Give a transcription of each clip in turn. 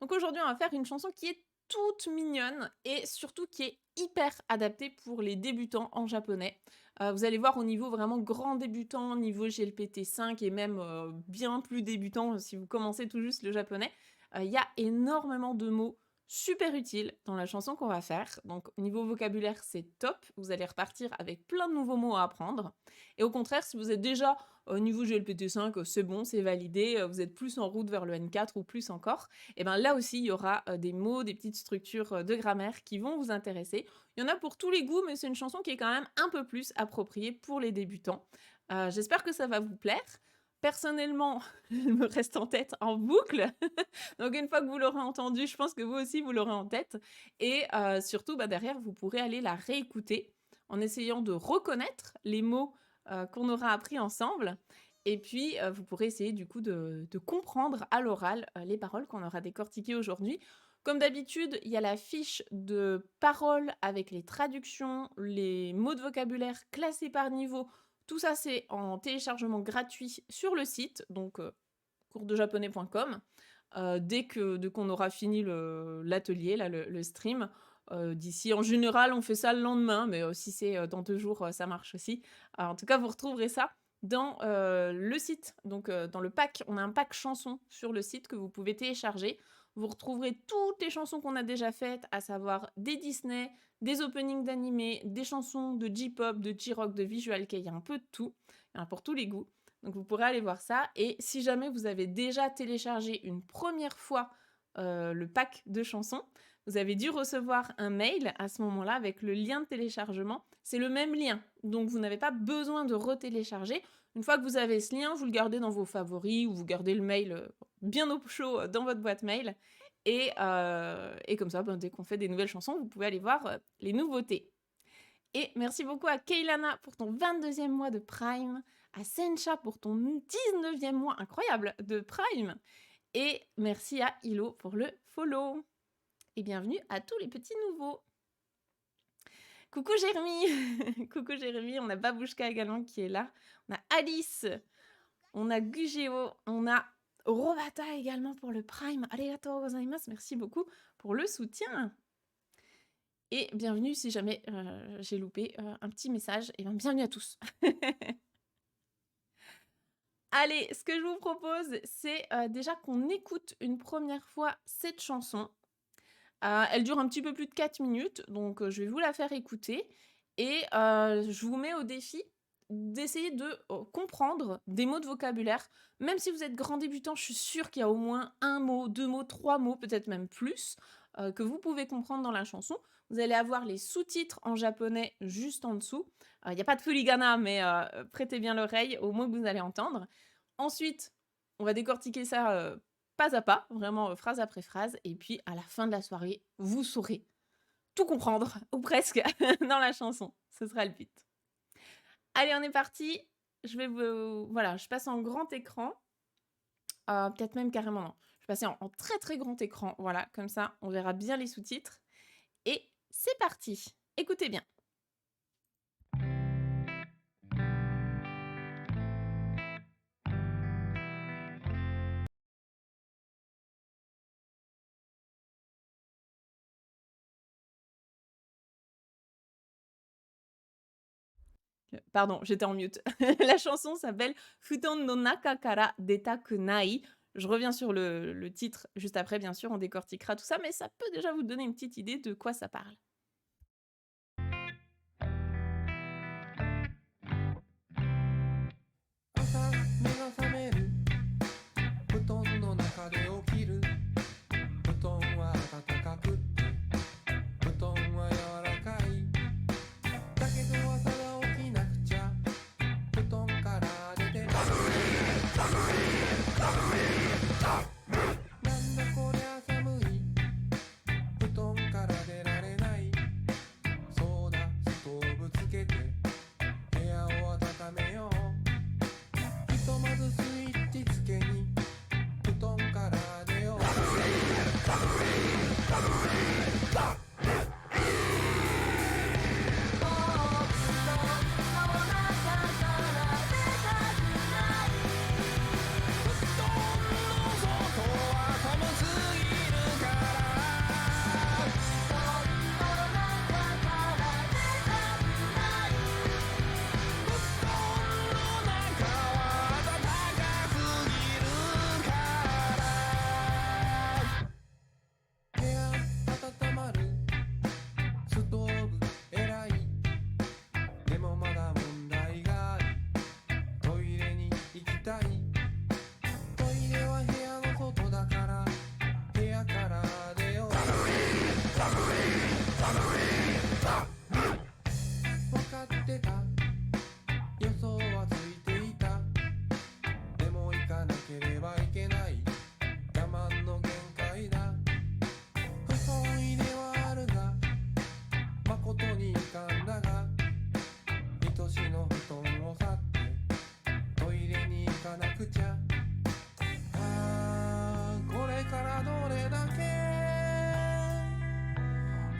Donc aujourd'hui, on va faire une chanson qui est toute mignonne et surtout qui est hyper adaptée pour les débutants en japonais. Vous allez voir au niveau vraiment grand débutant, niveau GLPT 5 et même, bien plus débutant, si vous commencez tout juste le japonais, il y a énormément de mots super utiles dans la chanson qu'on va faire. Donc au niveau vocabulaire, c'est top, vous allez repartir avec plein de nouveaux mots à apprendre et au contraire, si vous êtes déjà au niveau GLPT 5, c'est bon, c'est validé, vous êtes plus en route vers le N4 ou plus encore, et ben là aussi, il y aura, des mots, des petites structures, de grammaire qui vont vous intéresser. Il y en a pour tous les goûts, mais c'est une chanson qui est quand même un peu plus appropriée pour les débutants. J'espère que ça va vous plaire. Personnellement, elle me reste en tête en boucle, donc une fois que vous l'aurez entendue, je pense que vous aussi vous l'aurez en tête et surtout, bah, derrière, vous pourrez aller la réécouter en essayant de reconnaître les mots, qu'on aura appris ensemble et puis, vous pourrez essayer du coup de comprendre à l'oral, les paroles qu'on aura décortiquées aujourd'hui. Comme d'habitude, il y a la fiche de paroles avec les traductions, les mots de vocabulaire classés par niveau. Tout ça, c'est en téléchargement gratuit sur le site, donc coursdejaponais.com. Dès qu'on aura fini l'atelier, là, le stream, d'ici en général, on fait ça le lendemain, mais si c'est, dans 2 jours, ça marche aussi. En tout cas, vous retrouverez ça dans, le site, donc dans le pack. On a un pack chansons sur le site que vous pouvez télécharger. Vous retrouverez toutes les chansons qu'on a déjà faites, à savoir des Disney, des openings d'animés, des chansons de J-pop, de J-rock, de Visual Kei, il y a un peu de tout. Il y en a pour tous les goûts. Donc vous pourrez aller voir ça et si jamais vous avez déjà téléchargé une première fois, le pack de chansons, vous avez dû recevoir un mail à ce moment-là avec le lien de téléchargement. C'est le même lien, donc vous n'avez pas besoin de retélécharger. Une fois que vous avez ce lien, vous le gardez dans vos favoris ou vous gardez le mail, bien au chaud, dans votre boîte mail et comme ça, ben, dès qu'on fait des nouvelles chansons, vous pouvez aller voir, les nouveautés. Et merci beaucoup à Keilana pour ton 22e mois de Prime, à Sencha pour ton 19e mois incroyable de Prime, et merci à Hilo pour le follow. Et bienvenue à tous les petits nouveaux. Coucou Jérémy Coucou Jérémy, on a Babouchka également qui est là, on a Alice, on a Gugeo, on a Robata également pour le Prime. Arigatou gozaimasu, merci beaucoup pour le soutien. Et bienvenue si jamais j'ai loupé un petit message, et bien bienvenue à tous. Allez, ce que je vous propose, c'est déjà qu'on écoute une première fois cette chanson. Elle dure un petit peu plus de 4 minutes, donc je vais vous la faire écouter et je vous mets au défi d'essayer de, comprendre des mots de vocabulaire. Même si vous êtes grand débutant, je suis sûre qu'il y a au moins 1 mot, 2 mots, 3 mots, peut-être même plus, que vous pouvez comprendre dans la chanson. Vous allez avoir les sous-titres en japonais juste en dessous. Il y a pas de furigana, mais prêtez bien l'oreille aux mots que vous allez entendre. Ensuite, on va décortiquer ça, pas à pas, vraiment, phrase après phrase et puis à la fin de la soirée, vous saurez tout comprendre ou presque dans la chanson. Ce sera le but. Allez, on est parti. Je vais vous voilà, je passe en grand écran, peut-être même carrément non. Je vais passer en très, très grand écran, voilà, comme ça, on verra bien les sous-titres et c'est parti. Écoutez bien. Pardon, j'étais en mute. La chanson s'appelle Futon no naka kara detaku nai. Je reviens sur le titre juste après, bien sûr, on décortiquera tout ça, mais ça peut déjà vous donner une petite idée de quoi ça parle. 朝目が覚める布団の中で起きる布団は暖かくって布団は柔らかいだけど朝は起きなくちゃ布団から出てなんだこりゃ寒い布団から出られない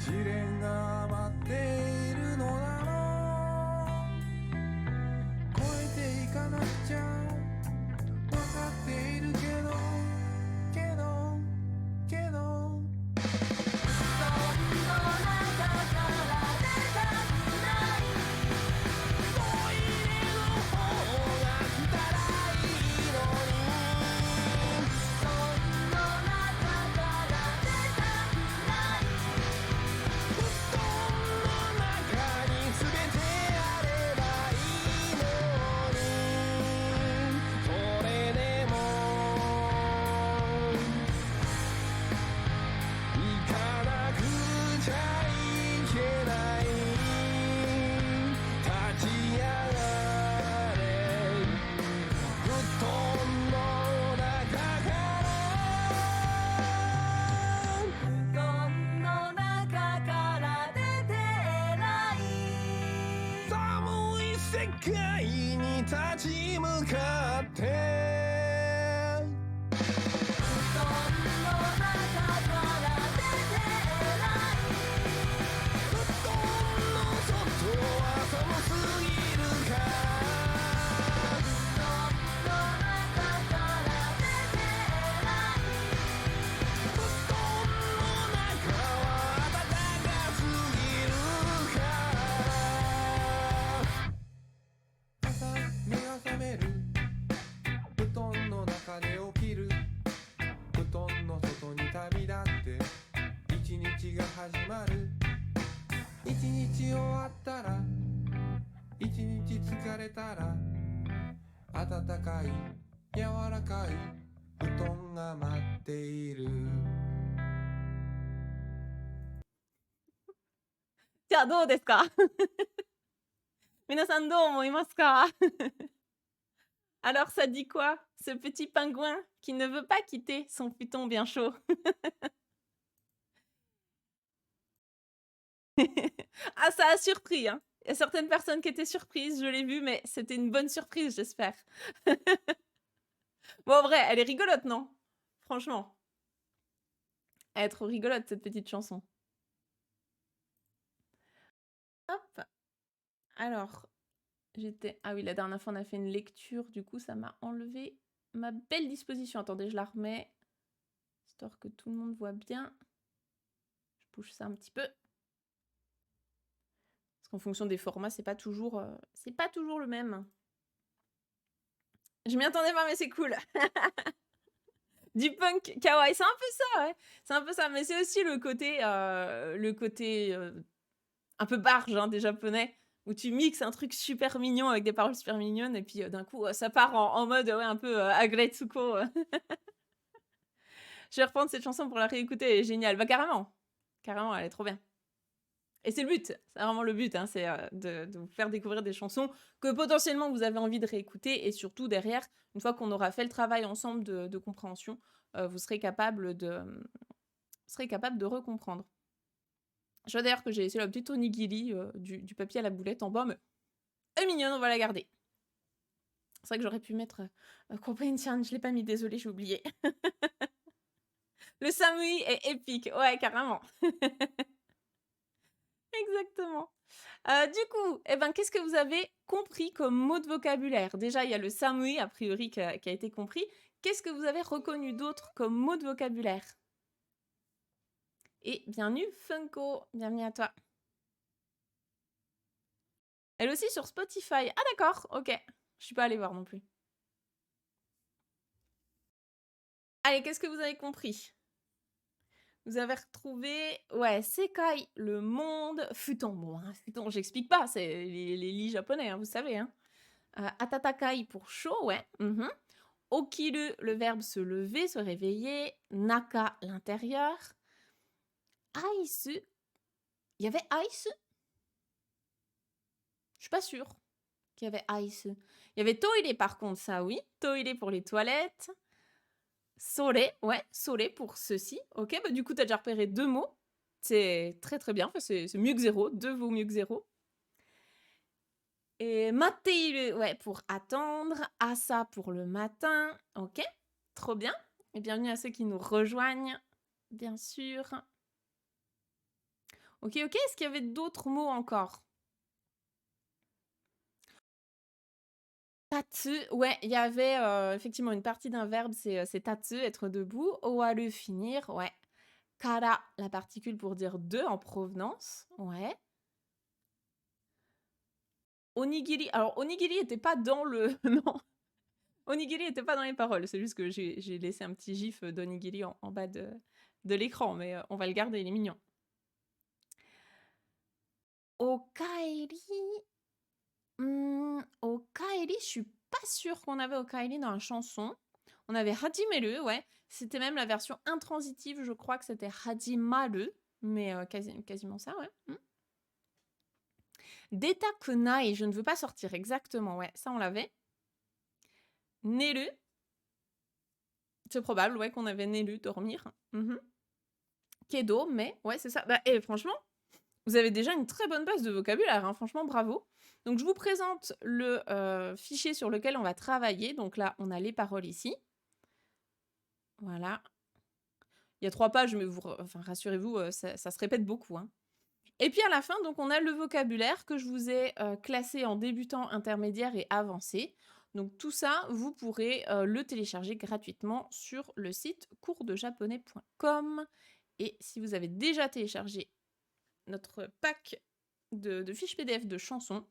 試練が待っているのだろう。越えていかなくちゃ分かっているけどけど世界に立ち向かって布団の中から出てない布団の外は寒すぎるから布団の中から出てない布団の中は暖かすぎるから朝目が覚める布団の中で起きる布団の外に旅立って一日が始まる一日終わったら一日疲れたら暖かい柔らかい布団が待っている。じゃあどうですか皆さんどう思いますかAlors ça dit quoi ce petit pingouin qui ne veut pas quitter son futon bien chaud Ah ça a surpris, hein. Il y a certaines personnes qui étaient surprises, je l'ai vu, mais c'était une bonne surprise, j'espère. Bon, en vrai, elle est rigolote, non? Franchement. Elle est trop rigolote, cette petite chanson. Hop. Alors, ah oui, la dernière fois, on a fait une lecture, du coup, ça m'a enlevé ma belle disposition. Attendez, je la remets, histoire que tout le monde voit bien. Je bouge ça un petit peu. Parce qu'en fonction des formats, c'est pas toujours le même. Je m'y attendais pas, mais c'est cool. Du punk kawaii, c'est un peu ça, ouais. C'est un peu ça, mais c'est aussi le côté un peu barge, hein, des japonais, où tu mixes un truc super mignon avec des paroles super mignonnes, et puis d'un coup, ça part en mode ouais, un peu Agretsuko. Je vais reprendre cette chanson pour la réécouter, elle est géniale. Bah carrément, carrément, elle est trop bien. Et c'est le but, c'est vraiment le but, hein, c'est de vous faire découvrir des chansons que potentiellement vous avez envie de réécouter, et surtout derrière, une fois qu'on aura fait le travail ensemble de compréhension, vous serez capable de recomprendre. Je vois d'ailleurs que j'ai laissé la petite onigiri du papier à la boulette en bas, mais elle est mignonne, on va la garder. C'est vrai que j'aurais pu mettre Compréhension, je l'ai pas mis, désolée, j'ai oublié. Le samui est épique, ouais, carrément. Exactement. Du coup, qu'est-ce que vous avez compris comme mot de vocabulaire? Déjà, il y a le samui, a priori, qui a été compris. Qu'est-ce que vous avez reconnu d'autre comme mot de vocabulaire? Et bienvenue, Funko. Bienvenue à toi. Elle aussi sur Spotify. Ah d'accord, ok. Je suis pas allée voir non plus. Allez, qu'est-ce que vous avez compris? Vous avez retrouvé, ouais, Sekai, le monde, futon. Bon, hein, futon, j'explique pas, c'est les lits japonais, hein, vous savez. Hein. Atatakai pour chaud, ouais. Okiru, le verbe se lever, se réveiller. Naka, l'intérieur. Aisu. Il y avait aisu? Je suis pas sûre qu'il y avait aisu. Il y avait toire par contre, ça oui. Toire pour les toilettes. Sore, ouais, sore pour ceci. Ok, bah du coup, t'as déjà repéré 2 mots. C'est très très bien, enfin, c'est mieux que 0. 2 vaut mieux que 0. Et mateiru, ouais, pour attendre. Asa pour le matin. Ok, trop bien. Et bienvenue à ceux qui nous rejoignent, bien sûr. Ok, ok. Est-ce qu'il y avait d'autres mots encore? Tatsu, ouais, il y avait effectivement une partie d'un verbe, c'est tatsu, être debout. Owaru, finir, ouais. Kara, la particule pour dire de en provenance, ouais. Onigiri, alors onigiri était pas dans le... non, onigiri était pas dans les paroles, c'est juste que j'ai laissé un petit gif d'onigiri en bas de l'écran, mais on va le garder, il est mignon. Okaeri, Okaeri, je suis pas sûre qu'on avait Okaeri dans la chanson. On avait Hajimeru, ouais. C'était même la version intransitive, je crois que c'était Hajimaru, mais quasiment ça, ouais. Deta kunai, je ne veux pas sortir, exactement, ouais, ça on l'avait. Neru, c'est probable, ouais, qu'on avait Neru, dormir. Kedo, mais, ouais, c'est ça. Bah, et franchement, vous avez déjà une très bonne base de vocabulaire, hein, franchement, bravo. Donc, je vous présente le fichier sur lequel on va travailler. Donc là, on a les paroles ici. Voilà. Il y a 3 pages, mais enfin, rassurez-vous, ça se répète beaucoup, hein. Et puis à la fin, donc, on a le vocabulaire que je vous ai classé en débutant, intermédiaire et avancé. Donc tout ça, vous pourrez le télécharger gratuitement sur le site coursdejaponais.com. Et si vous avez déjà téléchargé notre pack de fiches PDF de chansons,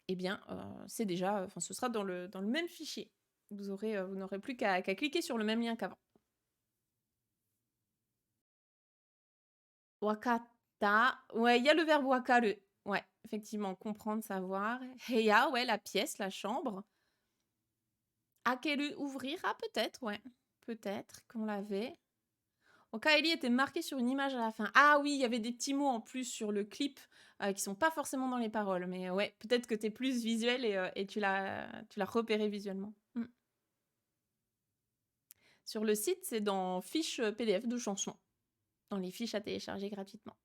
eh bien, c'est déjà, enfin, ce sera dans le même fichier. Vous n'aurez plus qu'à cliquer sur le même lien qu'avant. Wakata, ouais, il y a le verbe wakaru. Ouais, effectivement, comprendre, savoir. Heya, ouais, la pièce, la chambre. Akeru, ouvrir, ah peut-être, ouais. Peut-être qu'on l'avait. Okaeri était marqué sur une image à la fin. Ah oui, il y avait des petits mots en plus sur le clip qui sont pas forcément dans les paroles. Mais ouais, peut-être que t'es plus visuel et tu l'as repéré visuellement. Sur le site, c'est dans fiches PDF de chansons. Dans les fiches à télécharger gratuitement.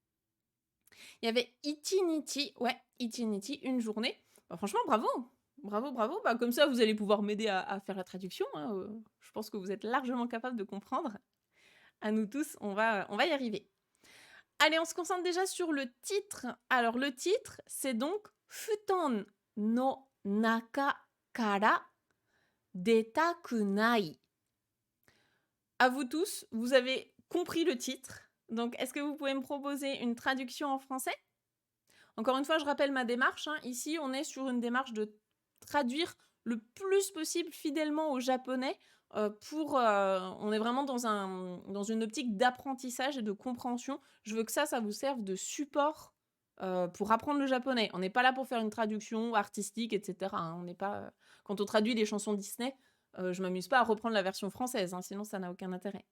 Il y avait Itiniti, ouais, Itiniti, une journée. Bah, franchement, bravo, bravo, bravo. Bah, comme ça, vous allez pouvoir m'aider à faire la traduction, hein. Je pense que vous êtes largement capable de comprendre. À nous tous, on va y arriver. Allez, on se concentre déjà sur le titre. Alors, le titre, c'est donc Futon no naka kara detakunai. À vous tous, vous avez compris le titre. Donc, est-ce que vous pouvez me proposer une traduction en français? Encore une fois, je rappelle ma démarche, hein. Ici, on est sur une démarche de traduire le plus possible fidèlement au japonais. On est vraiment dans une optique d'apprentissage et de compréhension. Je veux que ça vous serve de support pour apprendre le japonais. On n'est pas là pour faire une traduction artistique, etc., hein. On n'est pas, quand on traduit des chansons Disney, je m'amuse pas à reprendre la version française, hein, sinon ça n'a aucun intérêt.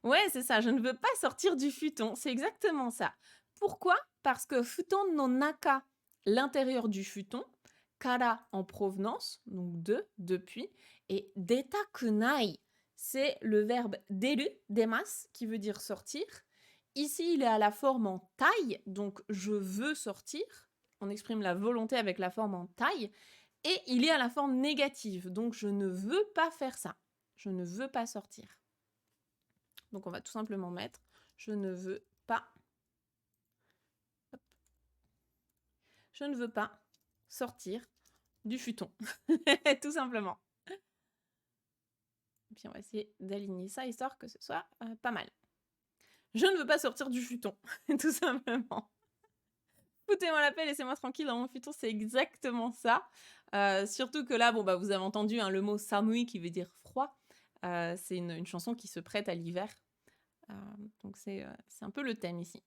Ouais, c'est ça, je ne veux pas sortir du futon, c'est exactement ça. Pourquoi? Parce que futon no naka, l'intérieur du futon, kara en provenance, donc de, depuis, et detakunai, c'est le verbe deru, demas, qui veut dire sortir. Ici, il est à la forme en taille, donc je veux sortir. On exprime la volonté avec la forme en taille. Et il est à la forme négative, donc je ne veux pas faire ça. Je ne veux pas sortir. Donc on va tout simplement mettre « Je ne veux pas ». Je ne veux pas sortir du futon. Tout simplement. Et puis on va essayer d'aligner ça, histoire que ce soit pas mal. Je ne veux pas sortir du futon, tout simplement. Foutez-moi la paix, laissez-moi tranquille dans mon futon, c'est exactement ça. Surtout que là, bon, bah, vous avez entendu hein, le mot samui qui veut dire froid. C'est une chanson qui se prête à l'hiver. Donc c'est un peu le thème ici.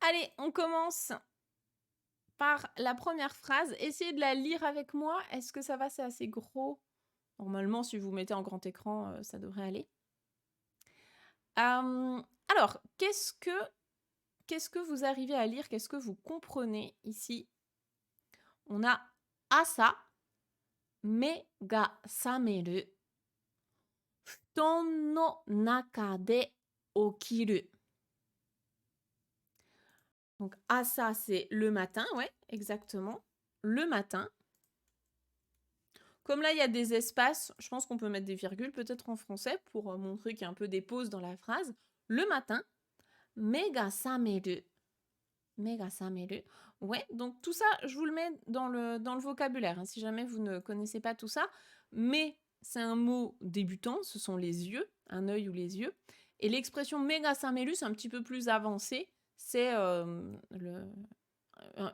Allez, on commence par la première phrase. Essayez de la lire avec moi. Est-ce que ça va? C'est assez gros. Normalement, si vous mettez en grand écran, ça devrait aller. Alors, qu'est-ce que vous arrivez à lire? Qu'est-ce que vous comprenez ici? On a asa, me ga sameru, futon no naka de okiru. Donc, asa, c'est le matin, ouais, exactement. Le matin. Comme là, il y a des espaces, je pense qu'on peut mettre des virgules peut-être en français pour montrer qu'il y a un peu des pauses dans la phrase. Le matin, Mega sameru. Mega sameru. Ouais, donc tout ça, je vous le mets dans le vocabulaire, hein, si jamais vous ne connaissez pas tout ça. Mais c'est un mot débutant, ce sont les yeux, un œil ou les yeux. Et l'expression mega sameru, c'est un petit peu plus avancé. C'est une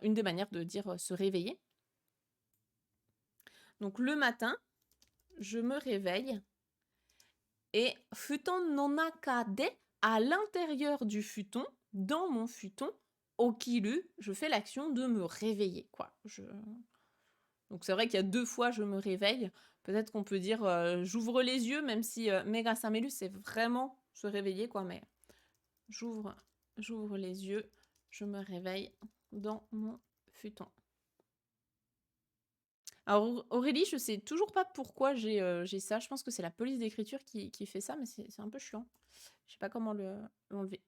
des manières de dire se réveiller. Donc le matin, je me réveille et futon no naka de, à l'intérieur du futon, dans mon futon, okiru, je fais l'action de me réveiller, quoi. Donc c'est vrai qu'il y a 2 fois je me réveille. Peut-être qu'on peut dire j'ouvre les yeux, même si mega sameru, c'est vraiment se réveiller, quoi. Mais j'ouvre les yeux, je me réveille dans mon futon. Alors Aurélie, je sais toujours pas pourquoi j'ai ça. Je pense que c'est la police d'écriture qui fait ça, mais c'est un peu chiant. Je sais pas comment l'enlever.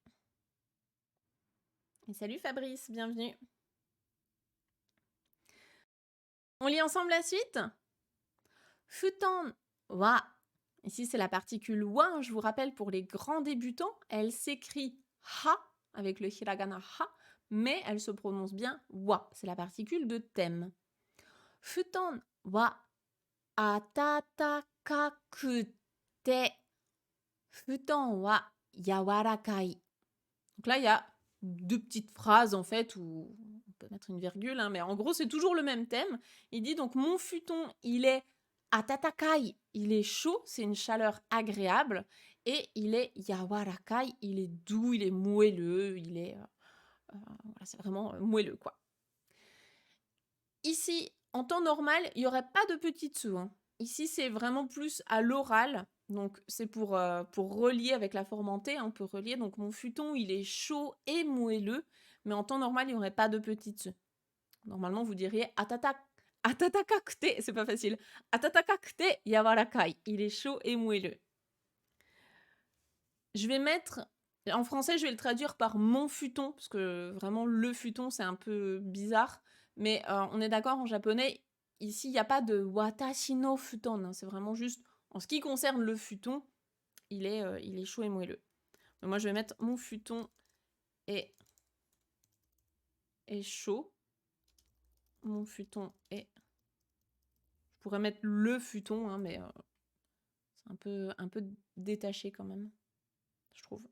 Et salut Fabrice, bienvenue. On lit ensemble la suite. Futon wa. Ici, c'est la particule wa. Je vous rappelle, pour les grands débutants, elle s'écrit ha, avec le hiragana ha, mais elle se prononce bien wa. C'est la particule de thème. Futon wa atatakaku te. Futon wa yawarakai. Donc là, il y a 2 petites phrases, en fait, où on peut mettre une virgule, hein, mais en gros, c'est toujours le même thème. Il dit donc, mon futon, il est atatakai, il est chaud, c'est une chaleur agréable, et il est yawarakai, il est doux, il est moelleux, il est... voilà, c'est vraiment moelleux, quoi. Ici, en temps normal, il n'y aurait pas de petit tsu, hein. Ici, c'est vraiment plus à l'oral. Donc, c'est pour relier avec la forme en T, hein, on peut relier. Donc, mon futon, il est chaud et moelleux. Mais en temps normal, il n'y aurait pas de petit tsu. Normalement, vous diriez atatakakute, c'est pas facile. Atatakakute yawarakai. Il est chaud et moelleux. Je vais mettre... En français, je vais le traduire par mon futon, parce que vraiment, le futon, c'est un peu bizarre. Mais on est d'accord, en japonais, ici, il n'y a pas de watashi no futon. Hein, c'est vraiment juste, en ce qui concerne le futon, il est chaud et moelleux. Mais moi, je vais mettre mon futon est chaud. Mon futon est... Je pourrais mettre le futon, hein, mais c'est un peu détaché quand même, je trouve.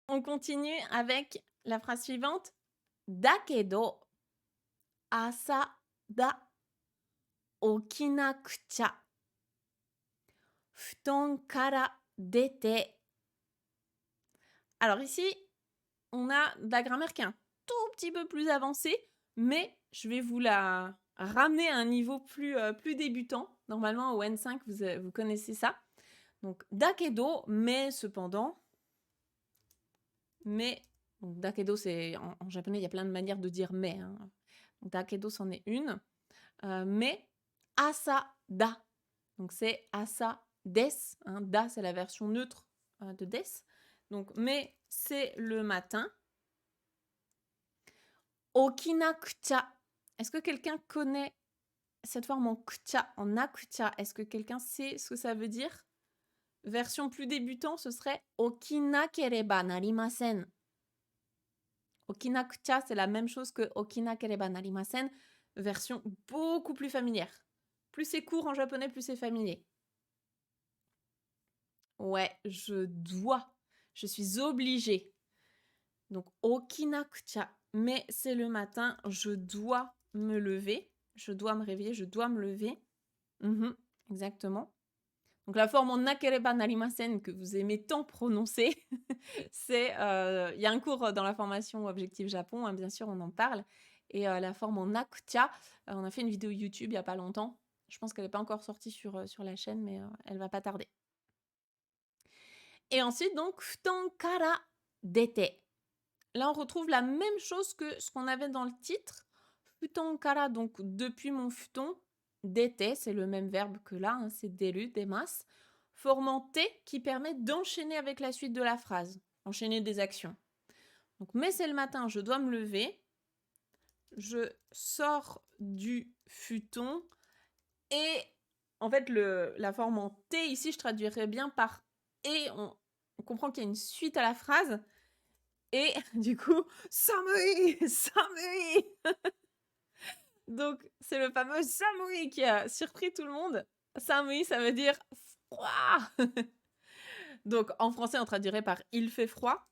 On continue avec la phrase suivante. Dakedo, asa da okinakucha. Futon kara dete. Alors ici, on a de la grammaire qui est un tout petit peu plus avancée, mais je vais vous la ramener à un niveau plus débutant. Normalement, au N5, vous connaissez ça. Donc, dakedo, mais cependant. Mais, donc, dakedo, c'est en japonais, il y a plein de manières de dire mais. Hein. Donc, dakedo, c'en est une. Mais, asa da. Donc, c'est asa des. Hein. Da, c'est la version neutre de des. Donc, mais, c'est le matin. Okinakucha. Est-ce que quelqu'un connaît cette forme en kucha, en akucha? Est-ce que quelqu'un sait ce que ça veut dire? Version plus débutant, ce serait okinakereba narimasen. Okinakucha, c'est la même chose que okinakereba narimasen, version beaucoup plus familière. Plus c'est court en japonais, plus c'est familier. Ouais, je dois. Je suis obligée. Donc, okinakucha. Mais c'est le matin, je dois me lever. Je dois me réveiller, je dois me lever. Exactement. Donc, la forme en nakereba narimasen que vous aimez tant prononcer, c'est... Il y a un cours dans la formation Objectif Japon, hein, bien sûr, on en parle. Et la forme en nakucha, on a fait une vidéo YouTube il n'y a pas longtemps. Je pense qu'elle n'est pas encore sortie sur la chaîne, mais elle va pas tarder. Et ensuite, donc, futon kara dete. Là, on retrouve la même chose que ce qu'on avait dans le titre. Futon kara, donc depuis mon futon. Dete, c'est le même verbe que là, hein, c'est deru, demas. Formant T qui permet d'enchaîner avec la suite de la phrase. Enchaîner des actions. Donc, mais c'est le matin, je dois me lever. Je sors du futon et En fait, la forme en T ici, je traduirais bien par et. On comprend qu'il y a une suite à la phrase. Et du coup, Samui, Samui. Donc, c'est le fameux Samui qui a surpris tout le monde. Samui, ça veut dire froid. Donc, en français, on traduirait par il fait froid.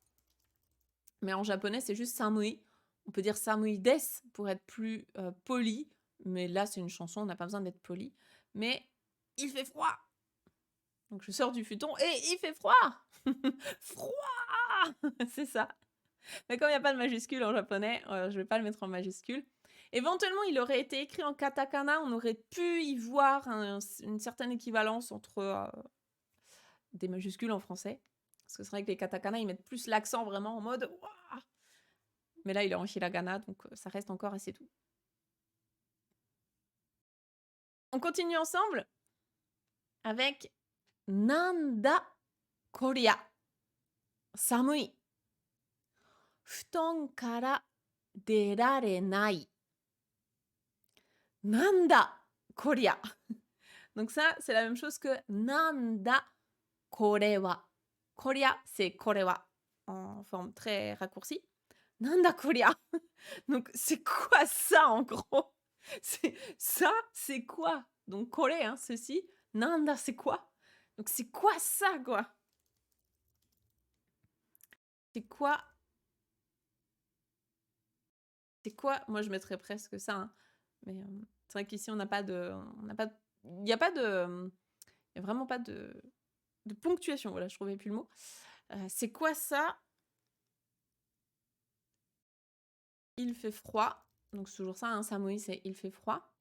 Mais en japonais, c'est juste Samui. On peut dire Samui des pour être plus poli. Mais là, c'est une chanson, on n'a pas besoin d'être poli. Mais il fait froid. Donc, je sors du futon et il fait froid. Froid. C'est ça. Mais comme il n'y a pas de majuscule en japonais, je vais pas le mettre en majuscule. Éventuellement, il aurait été écrit en katakana, on aurait pu y voir une certaine équivalence entre des majuscules en français. Parce que c'est vrai que les katakana, ils mettent plus l'accent vraiment en mode Ouah. Mais là, il est en hiragana, donc ça reste encore assez doux. On continue ensemble avec Nanda koria. Samui. Futon kara derarenai. Nanda koria. Donc ça, c'est la même chose que Nanda korewa. Korea, c'est korewa en forme très raccourcie. Nanda korea. Donc c'est quoi ça en gros? Ça, c'est quoi? Donc kore, hein, ceci. Nanda, c'est quoi? Donc c'est quoi ça, quoi? C'est quoi? C'est quoi? Moi, je mettrais presque ça, hein. Mais c'est vrai qu'ici, on n'a pas de... Il n'y a pas de... Il n'y a vraiment pas de ponctuation. Voilà, je trouvais plus le mot. C'est quoi ça? Il fait froid. Donc c'est toujours ça, hein, Samui, c'est il fait froid.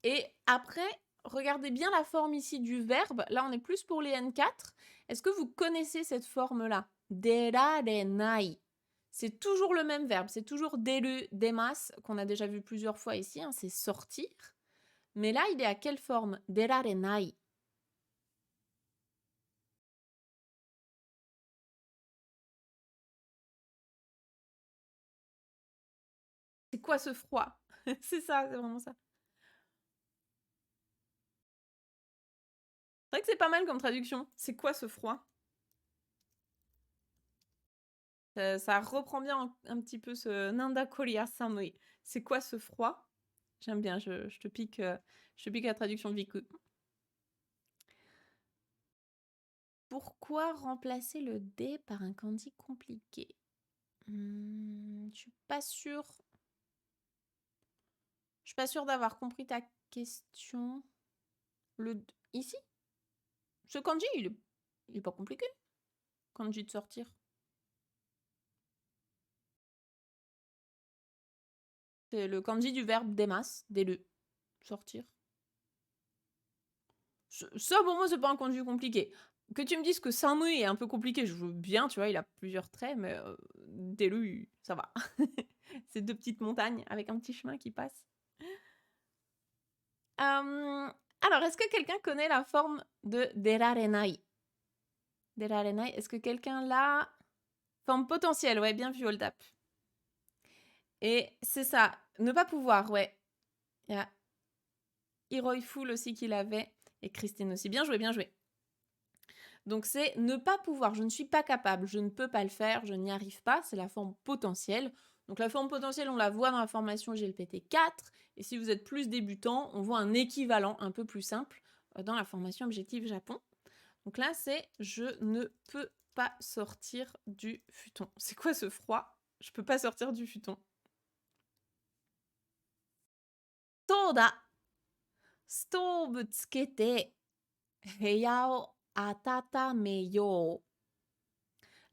Et après, regardez bien la forme ici du verbe. Là, on est plus pour les N4. Est-ce que vous connaissez cette forme-là? Derarenai. C'est toujours le même verbe. C'est toujours deru, demas, qu'on a déjà vu plusieurs fois ici. Hein, c'est sortir. Mais là, il est à quelle forme? Derarenai. C'est quoi ce froid? C'est ça, c'est vraiment ça. C'est vrai que c'est pas mal comme traduction. C'est quoi ce froid? Ça reprend bien un petit peu ce Nanda koria samui. C'est quoi ce froid? J'aime bien, je te pique la traduction Viku. Pourquoi remplacer le D par un kanji compliqué? Je suis pas sûre. Je suis pas sûre d'avoir compris ta question. Ici? Ce kanji, il est pas compliqué. Kanji de sortir. C'est le kanji du verbe demas, dele. Sortir. Ça, pour moi, c'est pas un kanji compliqué. Que tu me dises que Samui est un peu compliqué, je veux bien, tu vois, il a plusieurs traits, mais Delu, ça va. C'est deux petites montagnes avec un petit chemin qui passe. Alors, est-ce que quelqu'un connaît la forme de derarenai? Derarenai, est-ce que quelqu'un l'a? Forme potentielle, ouais, bien vu, hold up. Et c'est ça, ne pas pouvoir, ouais. Il y a Hiroiful aussi qui l'avait, et Christine aussi. Bien joué, bien joué. Donc c'est ne pas pouvoir, je ne suis pas capable, je ne peux pas le faire, je n'y arrive pas, c'est la forme potentielle. Donc la forme potentielle, on la voit dans la formation GLPT 4, et si vous êtes plus débutant, on voit un équivalent un peu plus simple dans la formation Objectif Japon. Donc là, c'est je ne peux pas sortir du futon. C'est quoi ce froid? Je peux pas sortir du futon. Soda. Stove tsukete heya o atatameyo.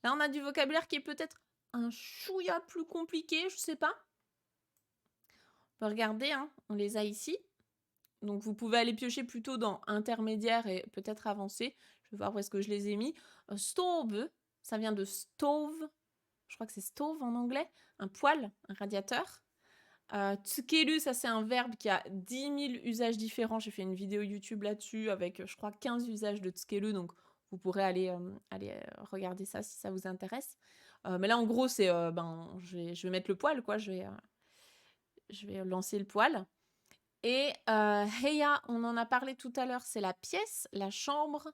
Là, on a du vocabulaire qui est peut-être un chouïa plus compliqué, je sais pas. On peut regarder, hein, on les a ici. Donc vous pouvez aller piocher plutôt dans intermédiaire et peut-être avancer. Je vais voir où est-ce que je les ai mis. Stove, ça vient de stove. Je crois que c'est stove en anglais. Un poêle, un radiateur. Tsukeru, ça c'est un verbe qui a 10 000 usages différents. J'ai fait une vidéo YouTube là-dessus avec, je crois, 15 usages de tsukeru. Donc vous pourrez aller regarder ça si ça vous intéresse. Mais là, en gros, c'est je vais mettre le poêle, quoi. Je vais lancer le poêle. Et heya, on en a parlé tout à l'heure, c'est la pièce, la chambre.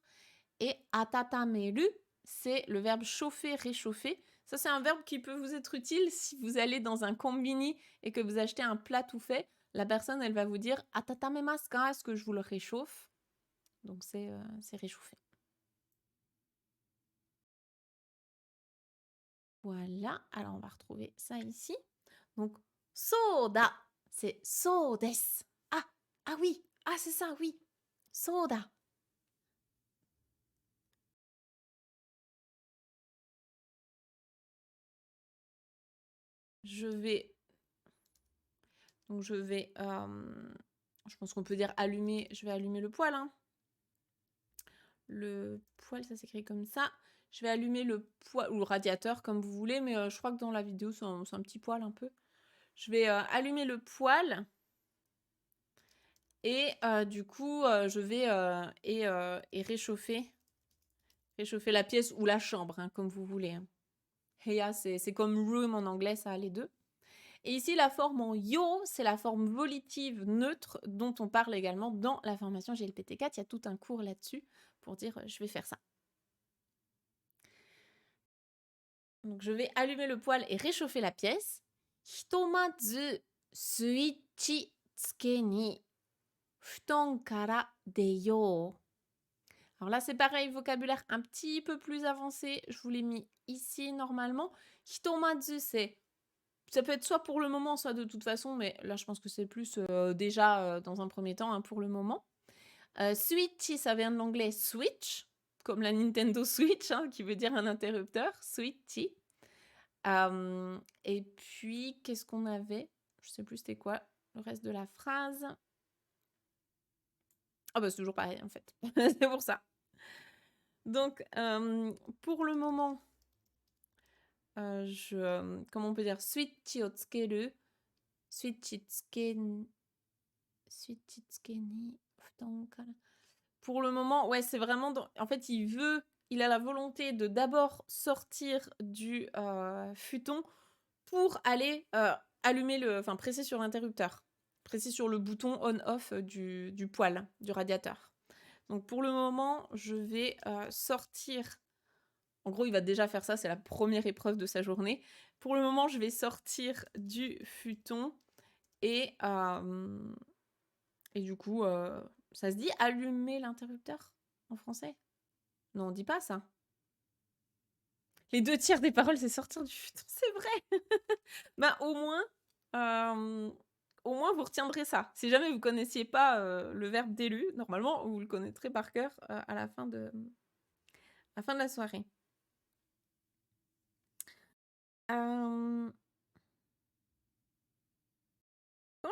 Et atatameru, c'est le verbe chauffer, réchauffer. Ça, c'est un verbe qui peut vous être utile si vous allez dans un combini et que vous achetez un plat tout fait. La personne, elle va vous dire atatamemasu ka, est-ce que je vous le réchauffe? Donc, c'est réchauffer. Voilà, alors on va retrouver ça ici. Donc, soda, c'est so desu. Ah, ah oui, ah c'est ça, oui. Soda. Je vais Donc je vais, je pense qu'on peut dire allumer, je vais allumer le poêle, hein. Le poêle, ça s'écrit comme ça. Je vais allumer le poêle, ou le radiateur, comme vous voulez, mais je crois que dans la vidéo, c'est un petit poêle un peu. Je vais allumer le poêle, et du coup, je vais et réchauffer la pièce ou la chambre, hein, comme vous voulez, hein. Heya, c'est comme room en anglais, ça a les deux. Et ici, la forme en yo, c'est la forme volitive neutre dont on parle également dans la formation GLPT4. Il y a tout un cours là-dessus pour dire je vais faire ça. Donc je vais allumer le poêle et réchauffer la pièce. Hitomazu suichi tsuke ni futon kara deyo. Alors là, c'est pareil, vocabulaire un petit peu plus avancé. Je vous l'ai mis ici normalement. Hitomazu, ça peut être soit pour le moment, soit de toute façon, mais là, je pense que c'est plus déjà dans un premier temps, hein, pour le moment. Switchy, ça vient de l'anglais switch, comme la Nintendo Switch, hein, qui veut dire un interrupteur, switchy. Et puis, qu'est-ce qu'on avait? Je sais plus c'était quoi le reste de la phrase. Ah bah c'est toujours pareil en fait, c'est pour ça. Donc, pour le moment, comment on peut dire? Switchy o tsukeru. Switchy tsuke ni futon kara. Pour le moment, ouais, c'est vraiment en fait, il a la volonté de d'abord sortir du futon pour aller presser sur l'interrupteur, presser sur le bouton on/off du poêle, du radiateur. Donc pour le moment, je vais sortir. En gros, il va déjà faire ça, c'est la première épreuve de sa journée. Pour le moment, je vais sortir du futon et du coup, ça se dit allumer l'interrupteur en français? Non, on dit pas ça. Les 2 tiers des paroles, c'est sortir du futon, c'est vrai. Bah au moins vous retiendrez ça. Si jamais vous connaissiez pas le verbe d'élu, normalement vous le connaîtrez par cœur à la fin de la soirée. Comment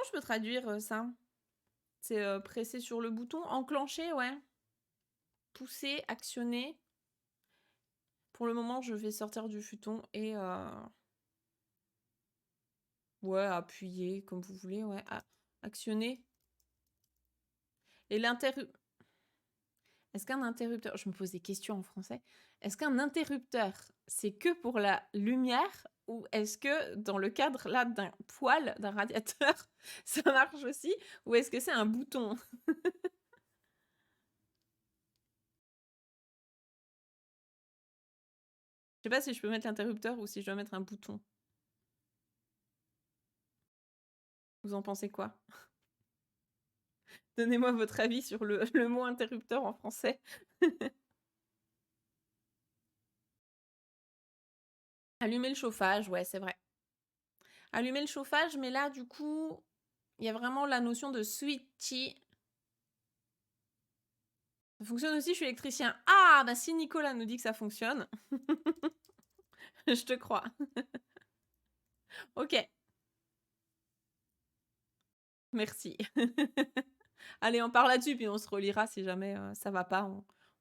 je peux traduire ça? C'est presser sur le bouton, enclencher, ouais. Pousser, actionner. Pour le moment, je vais sortir du futon et ouais, appuyer comme vous voulez, ouais, actionner. Et est-ce qu'un interrupteur, je me pose des questions en français, est-ce qu'un interrupteur, c'est que pour la lumière ou est-ce que dans le cadre là d'un poêle, d'un radiateur, ça marche aussi ou est-ce que c'est un bouton? Je sais pas si je peux mettre l'interrupteur ou si je dois mettre un bouton. Vous en pensez quoi? Donnez-moi votre avis sur le mot interrupteur en français. Allumer le chauffage, ouais, c'est vrai. Allumer le chauffage, mais là, du coup, il y a vraiment la notion de switchy. Ça fonctionne aussi, je suis électricien. Ah, bah si Nicolas nous dit que ça fonctionne, je te crois. Ok. Merci. Allez, on part là-dessus, puis on se relira si jamais ça va pas,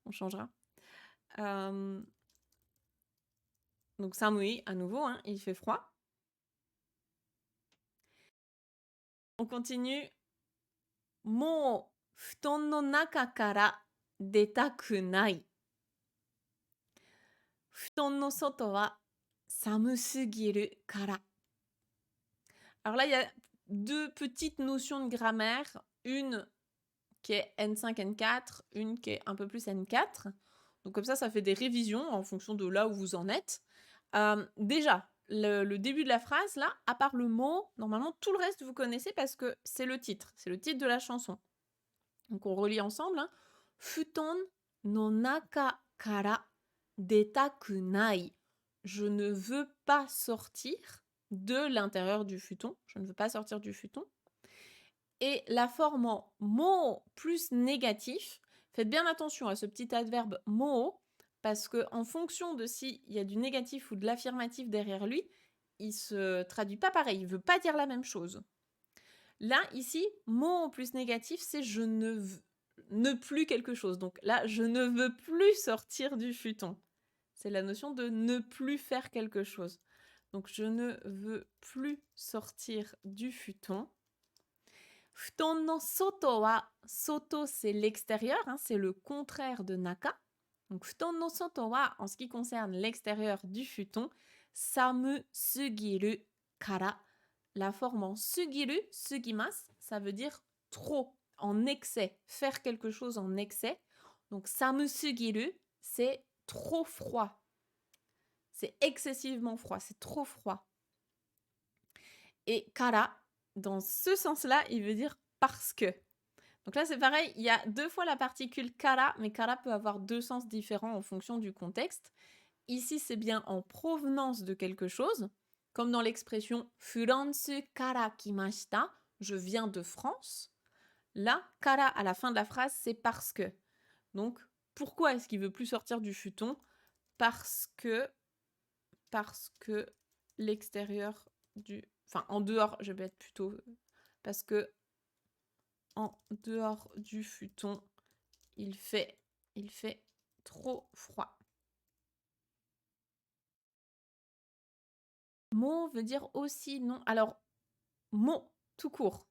on changera. Donc Samui, à nouveau, hein, il fait froid. On continue. Mo futon no naka kara detaku nai. Futon no soto wa samusugiru kara. Alors là, il y a 2 petites notions de grammaire, une qui est N5, N4, une qui est un peu plus N4. Donc comme ça fait des révisions en fonction de là où vous en êtes. Déjà, le début de la phrase là, à part le mot, normalement tout le reste vous connaissez parce que c'est le titre de la chanson. Donc on relit ensemble, hein. Futon no naka kara detaku nai. Je ne veux pas sortir de l'intérieur du futon. Je ne veux pas sortir du futon. Et la forme en mo plus négatif, faites bien attention à ce petit adverbe mo, parce que en fonction de s'il y a du négatif ou de l'affirmatif derrière lui, il se traduit pas pareil, il veut pas dire la même chose. Là, ici, mo plus négatif, c'est je ne plus quelque chose. Donc là, je ne veux plus sortir du futon. C'est la notion de ne plus faire quelque chose. Donc je ne veux plus sortir du futon. Futon no soto wa, soto c'est l'extérieur, hein, c'est le contraire de naka. Donc futon no soto wa, en ce qui concerne l'extérieur du futon, samu sugiru kara. La forme en sugiru, sugimasu, ça veut dire trop, en excès, faire quelque chose en excès. Donc samu sugiru, c'est trop froid. C'est excessivement froid, c'est trop froid. Et kara, dans ce sens-là, il veut dire parce que. Donc là, c'est pareil, il y a 2 fois la particule kara, mais kara peut avoir 2 sens différents en fonction du contexte. Ici, c'est bien en provenance de quelque chose, comme dans l'expression Furansu kara kimashita, je viens de France. Là, kara à la fin de la phrase, c'est parce que. Donc, pourquoi est-ce qu'il veut plus sortir du futon? Parce que l'extérieur du... Enfin, en dehors, je vais être plutôt... Parce que en dehors du futon, il fait trop froid. Mo veut dire aussi non. Alors, mo, tout court,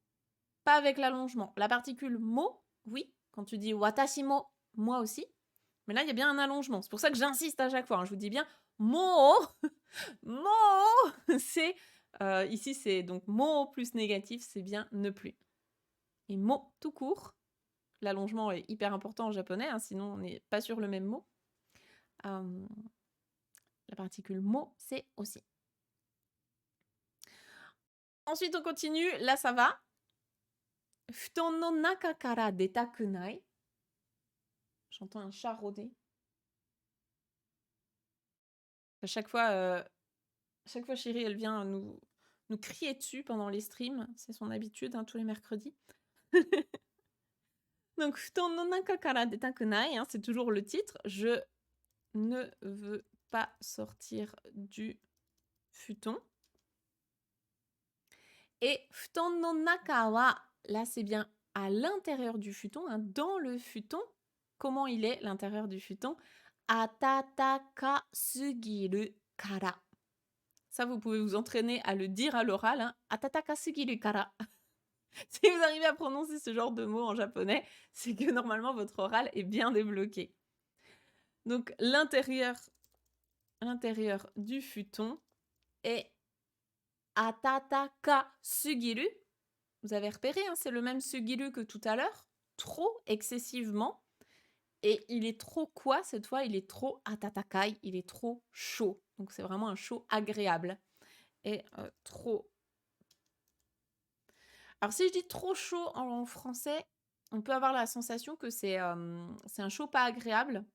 pas avec l'allongement. La particule mo, oui, quand tu dis watashi mo, moi aussi. Mais là, il y a bien un allongement. C'est pour ça que j'insiste à chaque fois, hein. Je vous dis bien mo, mo, c'est... ici, c'est donc mo plus négatif, c'est bien ne plus. Et mo tout court, l'allongement est hyper important en japonais, hein, sinon on n'est pas sur le même mot. La particule mo, c'est aussi. Ensuite, on continue. Là, ça va. Futon no naka kara detaku nai. J'entends un chat rôder. À chaque fois, Chérie, elle vient nous crier dessus pendant les streams. C'est son habitude, hein, tous les mercredis. Donc, Futon no naka kara detaku nai, hein, c'est toujours le titre. Je ne veux pas sortir du futon. Et futon no naka wa, là c'est bien à l'intérieur du futon, hein, dans le futon. Comment il est l'intérieur du futon? Atataka sugiru kara. Ça, vous pouvez vous entraîner à le dire à l'oral, hein. Atataka sugiru kara. Si vous arrivez à prononcer ce genre de mots en japonais, c'est que normalement votre oral est bien débloqué. Donc l'intérieur du futon est atataka sugiru. Vous avez repéré, hein, c'est le même sugiru que tout à l'heure. Trop, excessivement. Et il est trop quoi cette fois? Il est trop atatakai, il est trop chaud. Donc c'est vraiment un chaud agréable. Et trop... Alors si je dis trop chaud en français, on peut avoir la sensation que c'est un chaud pas agréable.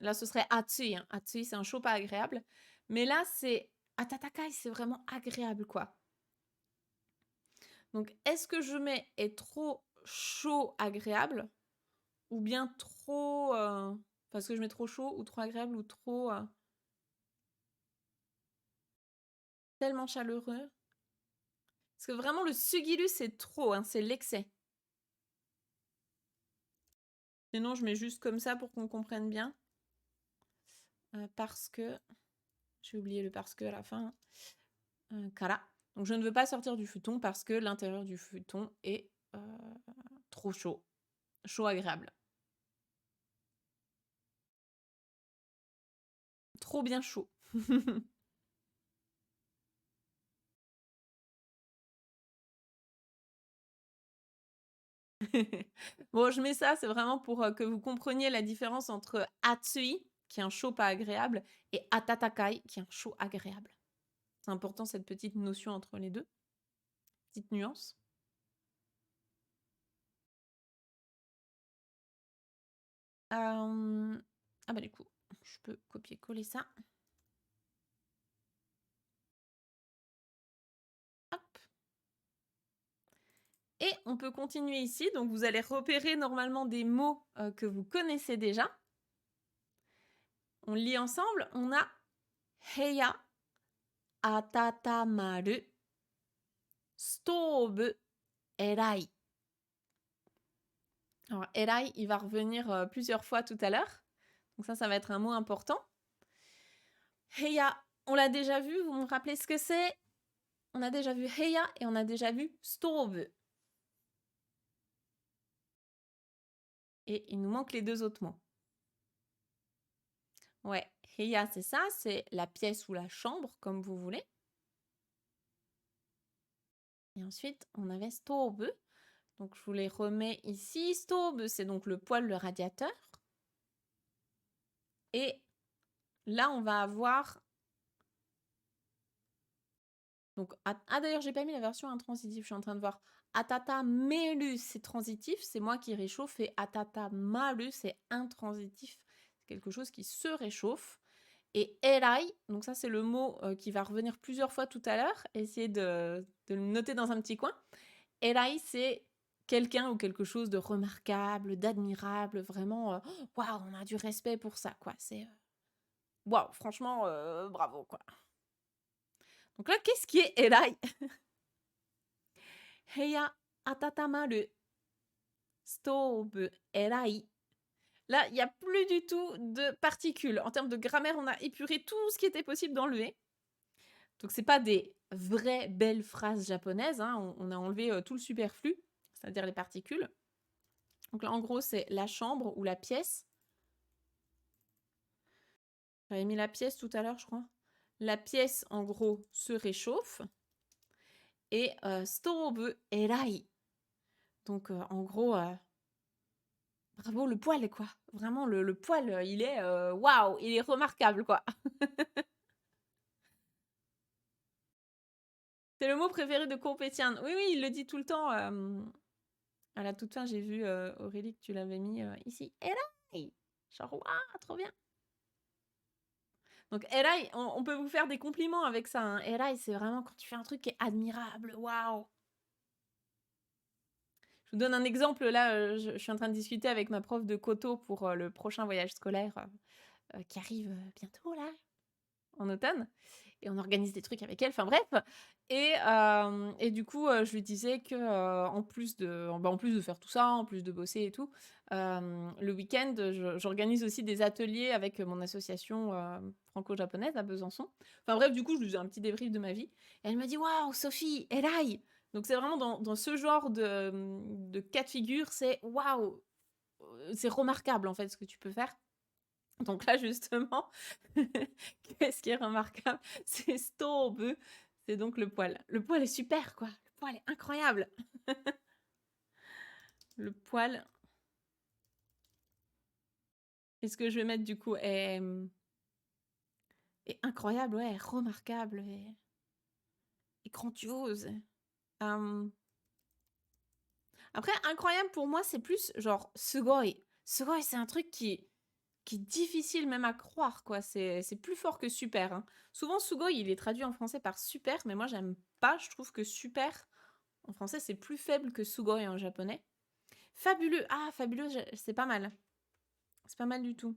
Là, ce serait atsui, hein. Atsui, c'est un chaud pas agréable. Mais là, c'est atatakai, c'est vraiment agréable, quoi. Donc, est-ce que je mets est trop chaud agréable ou bien trop... parce que je mets trop chaud ou trop agréable ou trop... tellement chaleureux. Parce que vraiment, le sugiru, c'est trop, hein, c'est l'excès. Sinon, je mets juste comme ça pour qu'on comprenne bien. Parce que... J'ai oublié le parce que à la fin. Kara. Donc, je ne veux pas sortir du futon parce que l'intérieur du futon est trop chaud. Chaud agréable. Trop bien chaud. Bon, je mets ça, c'est vraiment pour, que vous compreniez la différence entre atsui, qui est un chaud pas agréable, et atatakai, qui est un chaud agréable. C'est important cette petite notion entre les 2, petite nuance. Ah bah, du coup, je peux copier-coller ça. Hop. Et on peut continuer ici, donc vous allez repérer normalement des mots, que vous connaissez déjà. On lit ensemble, on a Heya, atatamaru, stove, erai. Alors erai, il va revenir, plusieurs fois tout à l'heure. Donc ça va être un mot important. Heya, on l'a déjà vu, vous me rappelez ce que c'est? On a déjà vu heya et on a déjà vu stove. Et il nous manque les 2 autres mots. Ouais, heya, c'est ça, c'est la pièce ou la chambre, comme vous voulez. Et ensuite, on avait stove. Donc, je vous les remets ici. Stove, c'est donc le poêle, le radiateur. Et là, on va avoir... Donc, d'ailleurs, j'ai pas mis la version intransitive. Je suis en train de voir. Atata melu, c'est transitif. C'est moi qui réchauffe. Et atata maru, c'est intransitif. C'est quelque chose qui se réchauffe. Et erai, donc ça, c'est le mot qui va revenir plusieurs fois tout à l'heure. Essayez de le noter dans un petit coin. Erai, c'est quelqu'un ou quelque chose de remarquable, d'admirable, vraiment, waouh, on a du respect pour ça, quoi. C'est waouh, franchement, bravo, quoi. Donc là, qu'est-ce qui est erai? Heya atatamaru, stove erai. Là, il n'y a plus du tout de particules. En termes de grammaire, on a épuré tout ce qui était possible d'enlever. Donc, c'est pas des vraies belles phrases japonaises, hein. On a enlevé tout le superflu, c'est-à-dire les particules. Donc là, en gros, c'est la chambre ou la pièce. J'avais mis la pièce tout à l'heure, je crois. La pièce, en gros, se réchauffe. Et stove erai. Donc, en gros, bravo le poêle, quoi. Vraiment, le poêle, il est waouh, il est remarquable, quoi. C'est le mot préféré de Compétienne. Oui, oui, il le dit tout le temps. À la toute fin, j'ai vu, Aurélie, que tu l'avais mis ici. Erai! Genre, waouh, trop bien. Donc, erai, on peut vous faire des compliments avec ça, hein. Erai, c'est vraiment quand tu fais un truc qui est admirable. Waouh! Je vous donne un exemple. Là, je suis en train de discuter avec ma prof de koto pour le prochain voyage scolaire qui arrive bientôt, là, en automne. Et on organise des trucs avec elle, enfin bref. Et du coup, je lui disais que en plus de faire tout ça, en plus de bosser et tout, le week-end, j'organise aussi des ateliers avec mon association franco-japonaise à Besançon. Enfin bref, du coup, je lui faisais un petit débrief de ma vie. Et elle m'a dit, waouh, Sophie, erai! Donc c'est vraiment dans ce genre de cas de figure, c'est waouh, c'est remarquable en fait ce que tu peux faire. Donc là, justement, qu'est-ce qui est remarquable? C'est stove, c'est donc le poêle. Le poêle est super, quoi. Le poêle est incroyable. Le poêle. Et ce que je vais mettre du coup est incroyable, ouais, remarquable et grandiose. Après, incroyable pour moi, c'est plus genre sugoi. Sugoi, c'est un truc qui est difficile même à croire, quoi. C'est plus fort que super, hein. Souvent, sugoi, il est traduit en français par super, mais moi, j'aime pas. Je trouve que super, en français, c'est plus faible que sugoi en japonais. Fabuleux. Ah, fabuleux, c'est pas mal. C'est pas mal du tout.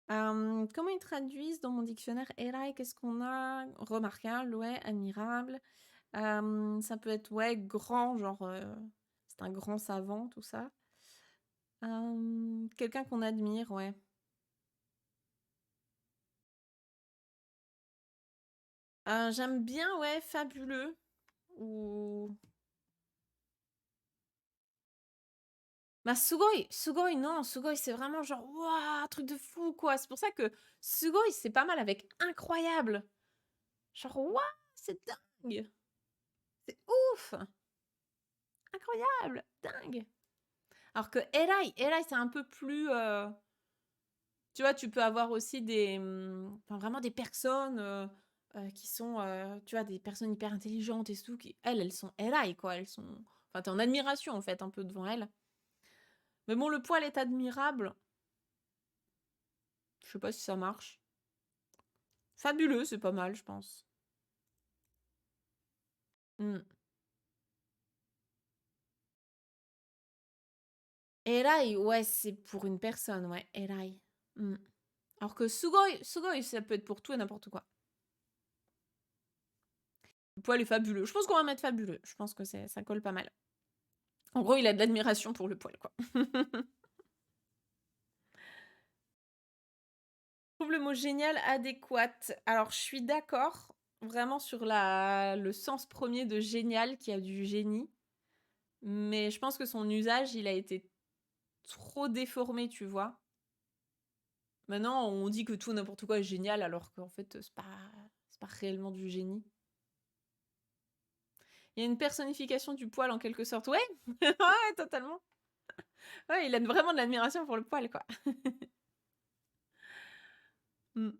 Comment ils traduisent dans mon dictionnaire erai? Qu'est-ce qu'on a? Remarquable, ouais, admirable. Ça peut être, ouais, grand, genre, c'est un grand savant, tout ça. Quelqu'un qu'on admire, ouais. J'aime bien, ouais, fabuleux. Ou... Bah, sugoi, non, sugoi, c'est vraiment genre, waouh, truc de fou, quoi. C'est pour ça que sugoi, c'est pas mal avec incroyable. Genre, waouh, c'est dingue. C'est ouf. Incroyable! Dingue! Alors que erai, c'est un peu plus, tu vois, tu peux avoir aussi des, enfin vraiment des personnes, qui sont, tu vois, des personnes hyper intelligentes et tout, qui elles sont erai quoi, elles sont enfin, tu es en admiration en fait un peu devant elles. Mais bon, le poil est admirable, je sais pas si ça marche. Fabuleux, c'est pas mal, je pense. Mmh. Erai, ouais, c'est pour une personne, ouais, erai. Mmh. Alors que sugoi, ça peut être pour tout et n'importe quoi. Le poil est fabuleux. Je pense qu'on va mettre fabuleux. Je pense que ça colle pas mal. En gros, il a de l'admiration pour le poil, quoi. Je trouve le mot génial adéquat. Alors, je suis d'accord vraiment sur le sens premier de génial qui a du génie. Mais je pense que son usage, il a été trop déformé, tu vois. Maintenant, on dit que tout n'importe quoi est génial, alors qu'en fait, c'est pas réellement du génie. Il y a une personnification du poil en quelque sorte. Ouais, ouais, totalement. Ouais, il a vraiment de l'admiration pour le poil, quoi. Mm.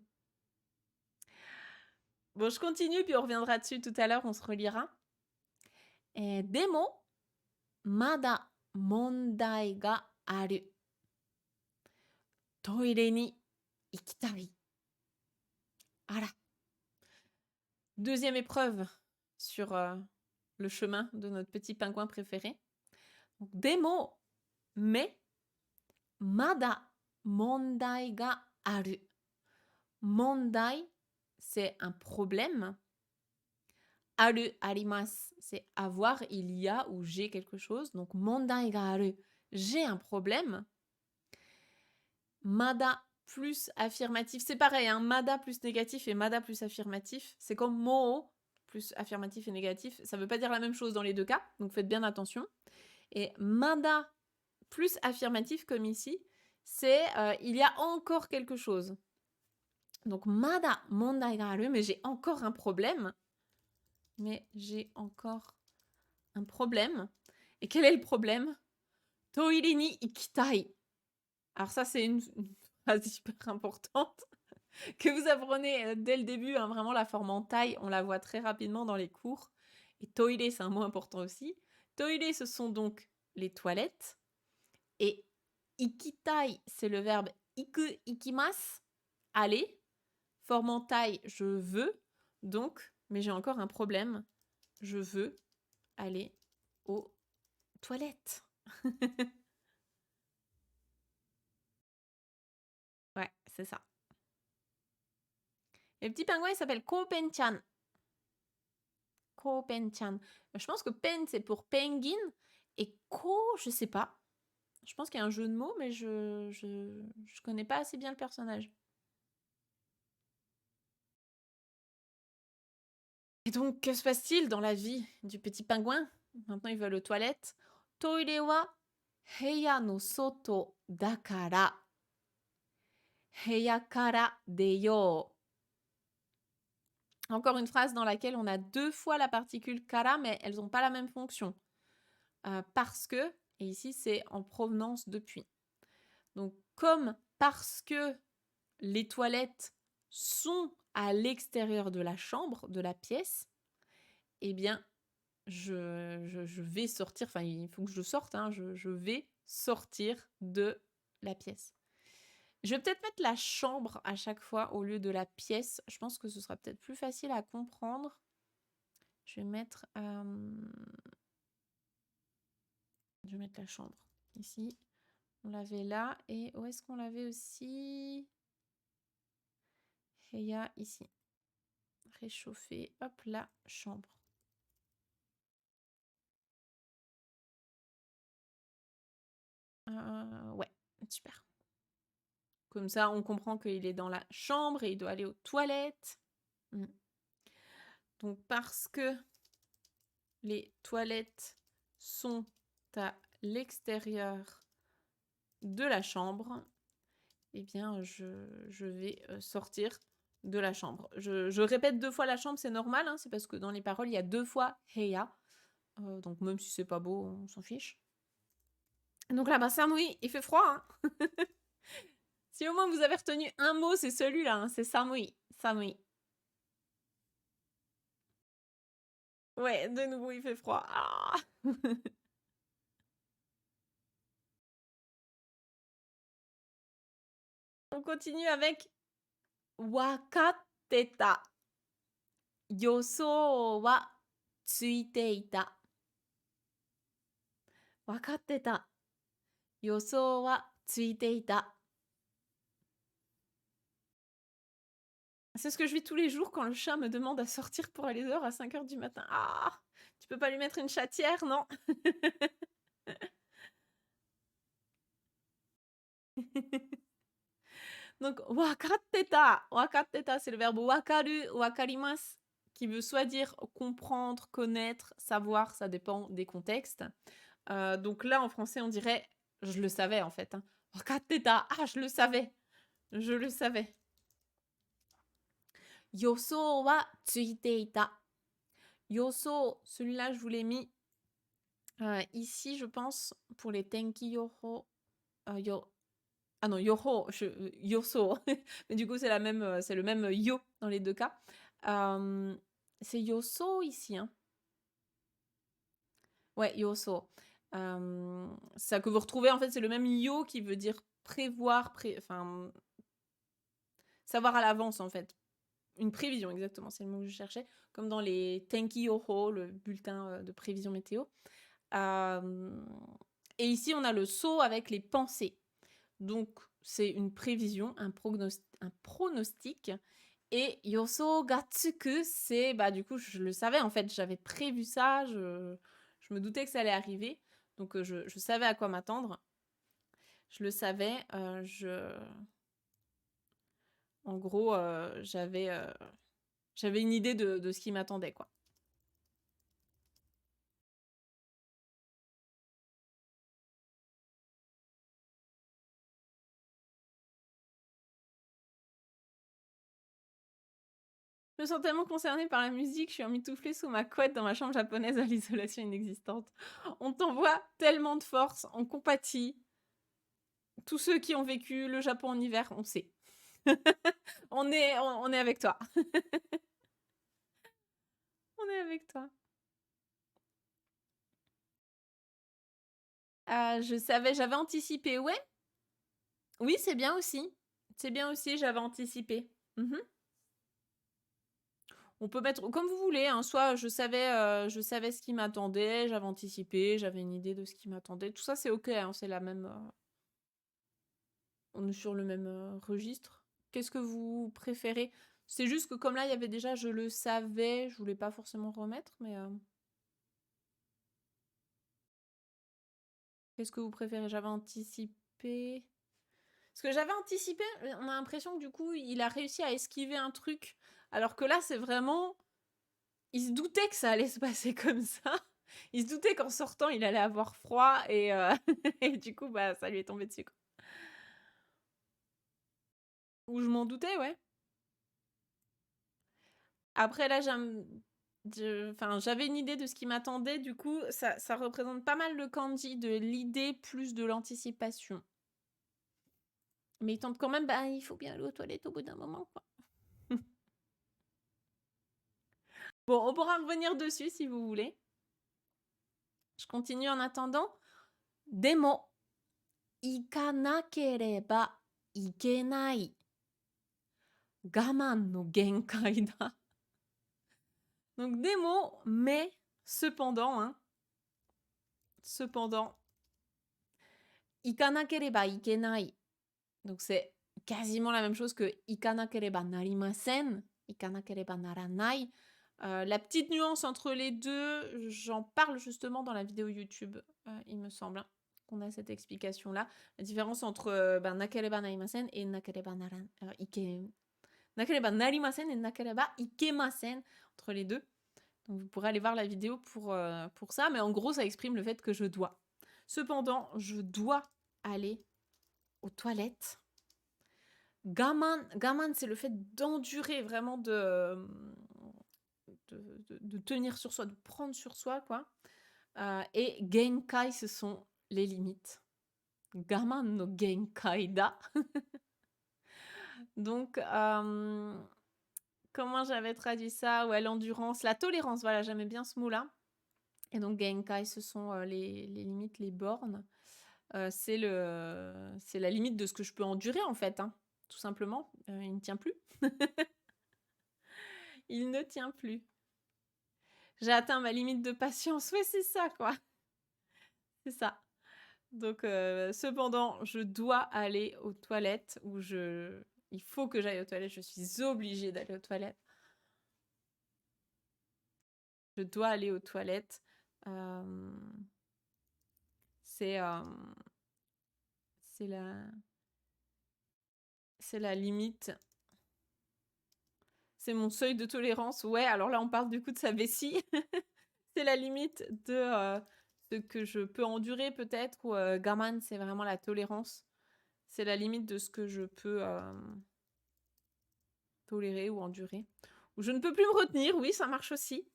Bon, je continue, puis on reviendra dessus tout à l'heure, on se relira. Demo, mada mondai ga aru. Toire ni ikitai. Voilà. Deuxième épreuve sur le chemin de notre petit pingouin préféré. Donc, demo, mais, mada mondai ga aru. Mondai, c'est un problème. Aru, arimasu, c'est avoir, il y a ou j'ai quelque chose. Donc, mondai ga aru, j'ai un problème. Mada plus affirmatif, c'est pareil, hein, mada plus négatif et mada plus affirmatif. C'est comme mo plus affirmatif et négatif. Ça ne veut pas dire la même chose dans les deux cas, donc faites bien attention. Et mada plus affirmatif, comme ici, c'est il y a encore quelque chose. Donc, mada mondai ga aru, mais j'ai encore un problème. Mais j'ai encore un problème. Et quel est le problème? Toire ni ikitai. Alors ça, c'est une phrase hyper importante que vous apprenez dès le début. Hein, vraiment, la forme en taille, on la voit très rapidement dans les cours. Et toire, c'est un mot important aussi. Toire, ce sont donc les toilettes. Et ikitai, c'est le verbe iku, ikimasu, aller. Forme en taille, je veux. Donc, mais j'ai encore un problème. Je veux aller aux toilettes. Ouais, c'est ça. Le petit pingouin, il s'appelle Kopen-chan. Kopen-chan. Je pense que pen, c'est pour penguin. Et ko, je sais pas. Je pense qu'il y a un jeu de mots, mais je connais pas assez bien le personnage. Et donc, que se passe-t-il dans la vie du petit pingouin? Maintenant, il va aux toilettes. Toire wa heya no soto dakara. Heya kara deyo. Encore une phrase dans laquelle on a deux fois la particule kara, mais elles n'ont pas la même fonction. Parce que, et ici c'est en provenance depuis. Donc comme parce que les toilettes sont à l'extérieur de la chambre, de la pièce, eh bien je vais sortir, enfin il faut que je sorte, hein, je vais sortir de la pièce. Je vais peut-être mettre la chambre à chaque fois au lieu de la pièce. Je pense que ce sera peut-être plus facile à comprendre. Je vais mettre la chambre. Ici, on l'avait là. Et où est-ce qu'on l'avait aussi? Heya, ici. Réchauffer. Hop, la chambre. Ouais, super. Comme ça, on comprend qu'il est dans la chambre et il doit aller aux toilettes. Donc, parce que les toilettes sont à l'extérieur de la chambre, eh bien, je vais sortir de la chambre. Je répète deux fois la chambre, c'est normal, hein, c'est parce que dans les paroles, il y a deux fois heya. Donc même si c'est pas beau, on s'en fiche. Donc là, bah, Samui, il fait froid, hein. Si au moins vous avez retenu un mot, c'est celui-là, hein, c'est Samui, Samui. Ouais, de nouveau, il fait froid. Ah! On continue avec wakatteta. Yosou wa tsuiteita. Wakatteta. Yosou wa tsuiteita. C'est ce que je vis tous les jours quand le chat me demande à sortir pour aller dehors à 5 h du matin. Ah! Tu peux pas lui mettre une chatière, non? Donc, wakatteta, c'est le verbe wakaru, wakarimasu, qui veut soit dire comprendre, connaître, savoir, ça dépend des contextes. Donc là, en français, on dirait je le savais en fait. Hein. Wakatteta, ah, je le savais. Je le savais. Yoso wa tsuiteita. Yoso, celui-là, je vous l'ai mis ici, je pense, pour les tenki yoho. Ah non, yoho, yoso. Mais du coup, c'est le même yo dans les deux cas. C'est yoso ici. Hein. Ouais, yoso. Ça que vous retrouvez, en fait, c'est le même yo qui veut dire prévoir, enfin, savoir à l'avance, en fait. Une prévision, exactement, c'est le mot que je cherchais. Comme dans les tenki yoho, le bulletin de prévision météo. Et ici, on a le so avec les pensées. Donc, c'est une prévision, un pronostic. Et yoso ga tsuku, c'est, bah, du coup, je le savais, en fait, j'avais prévu ça, je me doutais que ça allait arriver. Donc, je savais à quoi m'attendre. Je le savais, en gros, j'avais une idée de ce qui m'attendait, quoi. Je me sens tellement concernée par la musique, je suis emmitouflée sous ma couette dans ma chambre japonaise à l'isolation inexistante. On t'envoie tellement de force, on compatit. Tous ceux qui ont vécu le Japon en hiver, on sait. on est avec toi. On est avec toi. Je savais, j'avais anticipé, ouais. Oui, c'est bien aussi. C'est bien aussi, j'avais anticipé. On peut mettre comme vous voulez, hein. Soit je savais ce qui m'attendait, j'avais anticipé, j'avais une idée de ce qui m'attendait. Tout ça, c'est ok, hein, c'est la même. On est sur le même registre. Qu'est-ce que vous préférez? C'est juste que comme là, il y avait déjà, je le savais, je voulais pas forcément remettre, mais qu'est-ce que vous préférez? J'avais anticipé. Parce que j'avais anticipé, on a l'impression que du coup, il a réussi à esquiver un truc. Alors que là, c'est vraiment. Il se doutait que ça allait se passer comme ça. Il se doutait qu'en sortant, il allait avoir froid et, et du coup, bah, ça lui est tombé dessus. Quoi. Ou je m'en doutais, ouais. Après, là, j'avais une idée de ce qui m'attendait. Du coup, ça représente pas mal le kanji de l'idée plus de l'anticipation. Mais il tente quand même, bah, il faut bien aller aux toilettes au bout d'un moment, quoi. Bon, on pourra revenir dessus si vous voulez. Je continue en attendant. Demo, ikanakereba ikenai. Gaman no genkai da. Donc des mots, mais cependant, hein. Cependant. Ikanakereba ikenai. Donc c'est quasiment la même chose que ikanakereba narimasen, ikanakereba naranai. La petite nuance entre les deux, j'en parle justement dans la vidéo YouTube, il me semble, hein, qu'on a cette explication-là. La différence entre nakereba narimasen et nakereba narimasen et nakereba ikemasen, entre les deux. Donc vous pourrez aller voir la vidéo pour ça, mais en gros, ça exprime le fait que je dois. Cependant, je dois aller aux toilettes. Gaman, c'est le fait d'endurer, vraiment de tenir sur soi, de prendre sur soi, quoi. Et genkai, ce sont les limites. Gaman no genkai da. Donc, comment j'avais traduit ça? Ouais, l'endurance, la tolérance, voilà, j'aimais bien ce mot-là. Et donc genkai, ce sont, les limites, les bornes. C'est la limite de ce que je peux endurer, en fait, hein, tout simplement. Il ne tient plus. Il ne tient plus. J'ai atteint ma limite de patience. Ouais, c'est ça, quoi. C'est ça. Donc, cependant, je dois aller aux toilettes il faut que j'aille aux toilettes. Je suis obligée d'aller aux toilettes. Je dois aller aux toilettes. Euh, C'est c'est la c'est la limite. C'est mon seuil de tolérance. Ouais, alors là, on parle du coup de sa vessie. C'est la limite de ce que je peux endurer peut-être. Ou gaman, c'est vraiment la tolérance. C'est la limite de ce que je peux tolérer ou endurer. Ou je ne peux plus me retenir. Oui, ça marche aussi.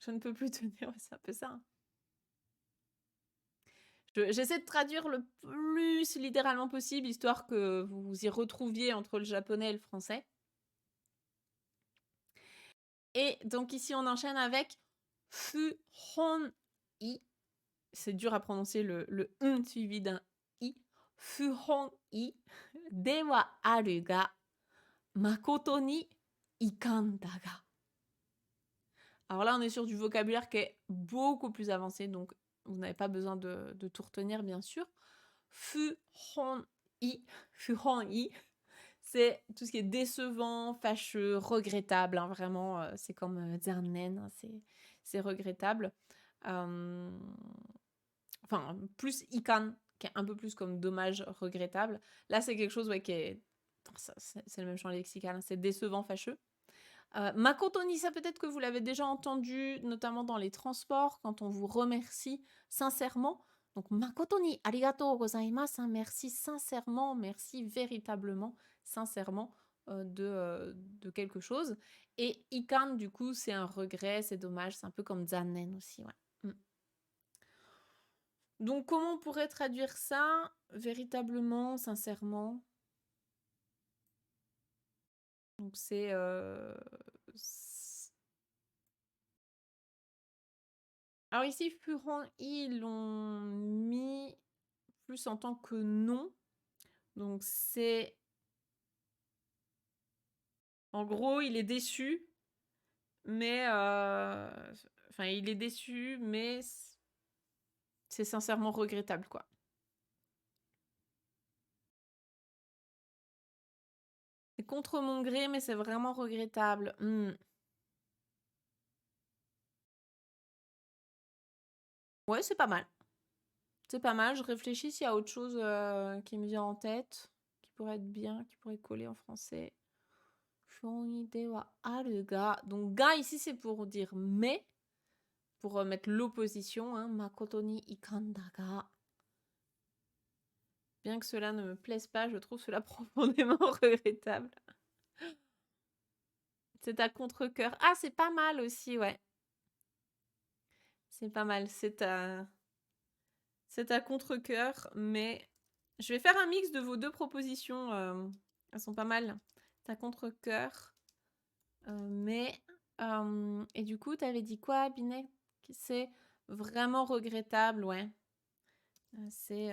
Je ne peux plus tenir. Ouais, c'est un peu ça, hein. J'essaie de traduire le plus littéralement possible, histoire que vous vous y retrouviez entre le japonais et le français. Et donc ici, on enchaîne avec fuhon-i. C'est dur à prononcer le suivi d'un i. Fuhon-i de wa aru ga makoto ni ikan da ga. Alors là, on est sur du vocabulaire qui est beaucoup plus avancé, donc vous n'avez pas besoin de tout retenir, bien sûr. Fuhon-i, fuhon-i, c'est tout ce qui est décevant, fâcheux, regrettable, hein, vraiment, c'est comme zannen, hein, c'est regrettable. Enfin, plus ikan, qui est un peu plus comme dommage, regrettable. Là, c'est quelque chose, ouais, qui est... C'est le même champ lexical, hein, c'est décevant, fâcheux. Makotoni, ça peut-être que vous l'avez déjà entendu, notamment dans les transports, quand on vous remercie sincèrement. Donc, makotoni arigatou gozaimasu, hein, merci sincèrement, merci véritablement, sincèrement de quelque chose. Et ikan, du coup, c'est un regret, c'est dommage, c'est un peu comme zannen aussi, ouais. Donc, comment on pourrait traduire ça véritablement, sincèrement? Donc, c'est... Alors ici, Furon, ils l'ont mis plus en tant que nom. Donc c'est... En gros, il est déçu, mais... Enfin, il est déçu, mais c'est sincèrement regrettable, quoi. C'est contre mon gré, mais c'est vraiment regrettable. Ouais, c'est pas mal. C'est pas mal. Je réfléchis s'il y a autre chose qui me vient en tête, qui pourrait être bien, qui pourrait coller en français. Shonide wa aru ga. Donc, ga ici, c'est pour dire mais, pour mettre l'opposition. Hein, makoto ni ikanda ga. Bien que cela ne me plaise pas, je trouve cela profondément regrettable. C'est à contre-cœur. Ah, c'est pas mal aussi, ouais. C'est pas mal. C'est à contre-cœur, mais je vais faire un mix de vos deux propositions. Elles sont pas mal. C'est à contre-cœur, mais... et du coup, t'avais dit quoi, Binet? C'est vraiment regrettable, ouais. C'est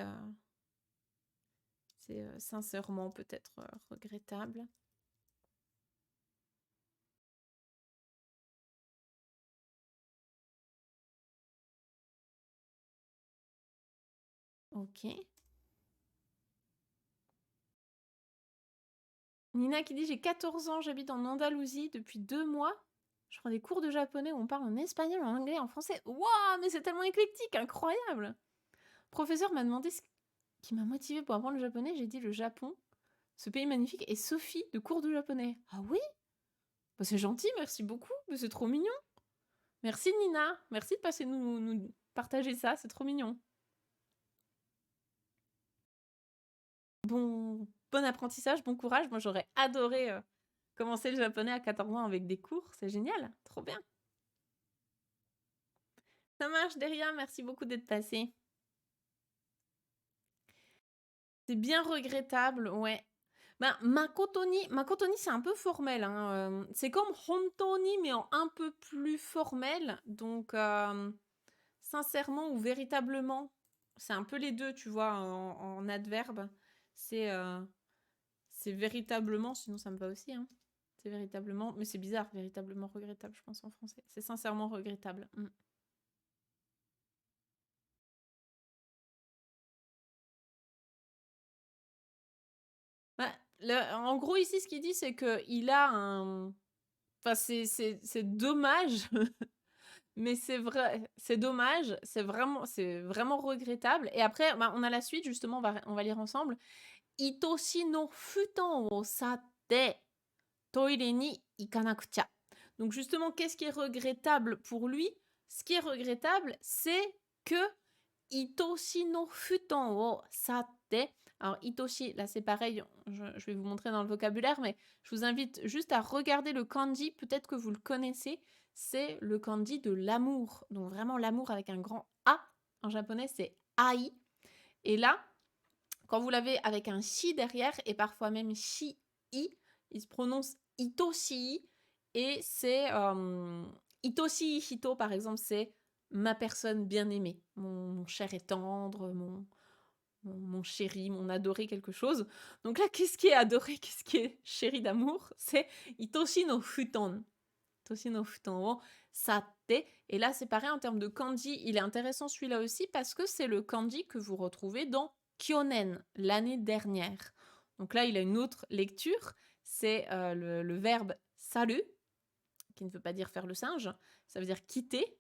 sincèrement peut-être regrettable. Ok. Nina qui dit: j'ai 14 ans, j'habite en Andalousie depuis 2 mois. Je prends des cours de japonais où on parle en espagnol, en anglais, en français. Waouh, mais c'est tellement éclectique, incroyable! Professeur m'a demandé ce qui m'a motivé pour apprendre le japonais. J'ai dit le Japon, ce pays magnifique, et Sophie de cours de japonais. Ah oui? Bah, c'est gentil, merci beaucoup, mais c'est trop mignon. Merci Nina, merci de passer nous partager ça, c'est trop mignon. Bon apprentissage, bon courage. Moi, j'aurais adoré commencer le japonais à 14 ans avec des cours. C'est génial, trop bien. Ça marche, Deria, merci beaucoup d'être passé. C'est bien regrettable, ouais. Ben, makotoni, c'est un peu formel, hein. C'est comme hontoni, mais en un peu plus formel. Donc, sincèrement ou véritablement, c'est un peu les deux, tu vois, en adverbe. C'est c'est véritablement, sinon ça me va aussi, hein. C'est véritablement, mais c'est bizarre, véritablement regrettable, je pense en français. C'est sincèrement regrettable. Bah, en gros, ici, ce qu'il dit, c'est qu'il a un. Enfin, c'est dommage, mais c'est vrai, c'est dommage, c'est vraiment regrettable. Et après, bah, on a la suite, justement, on va lire ensemble. Itoshi no futon wo satte toire ni ikanakucha. Donc, justement, qu'est-ce qui est regrettable pour lui? Ce qui est regrettable, c'est que Itoshi no futon wo satte. Alors, Itoshi, là c'est pareil, je vais vous montrer dans le vocabulaire, mais je vous invite juste à regarder le kanji, peut-être que vous le connaissez, c'est le kanji de l'amour. Donc vraiment l'amour avec un grand A. En japonais, c'est ai. Et là, quand vous l'avez avec un shi derrière, et parfois même shi-i, il se prononce itoshi, et c'est itoshi hito, par exemple, c'est ma personne bien-aimée, mon cher et tendre, mon chéri, mon adoré quelque chose. Donc là, qu'est-ce qui est adoré, qu'est-ce qui est chéri d'amour? C'est itoshi no futon. Itoshi no futon wo satte. Et là, c'est pareil en termes de kanji. Il est intéressant celui-là aussi parce que c'est le kanji que vous retrouvez dans kyonen, l'année dernière. Donc là, il a une autre lecture. C'est le verbe salut, qui ne veut pas dire faire le singe. Ça veut dire quitter.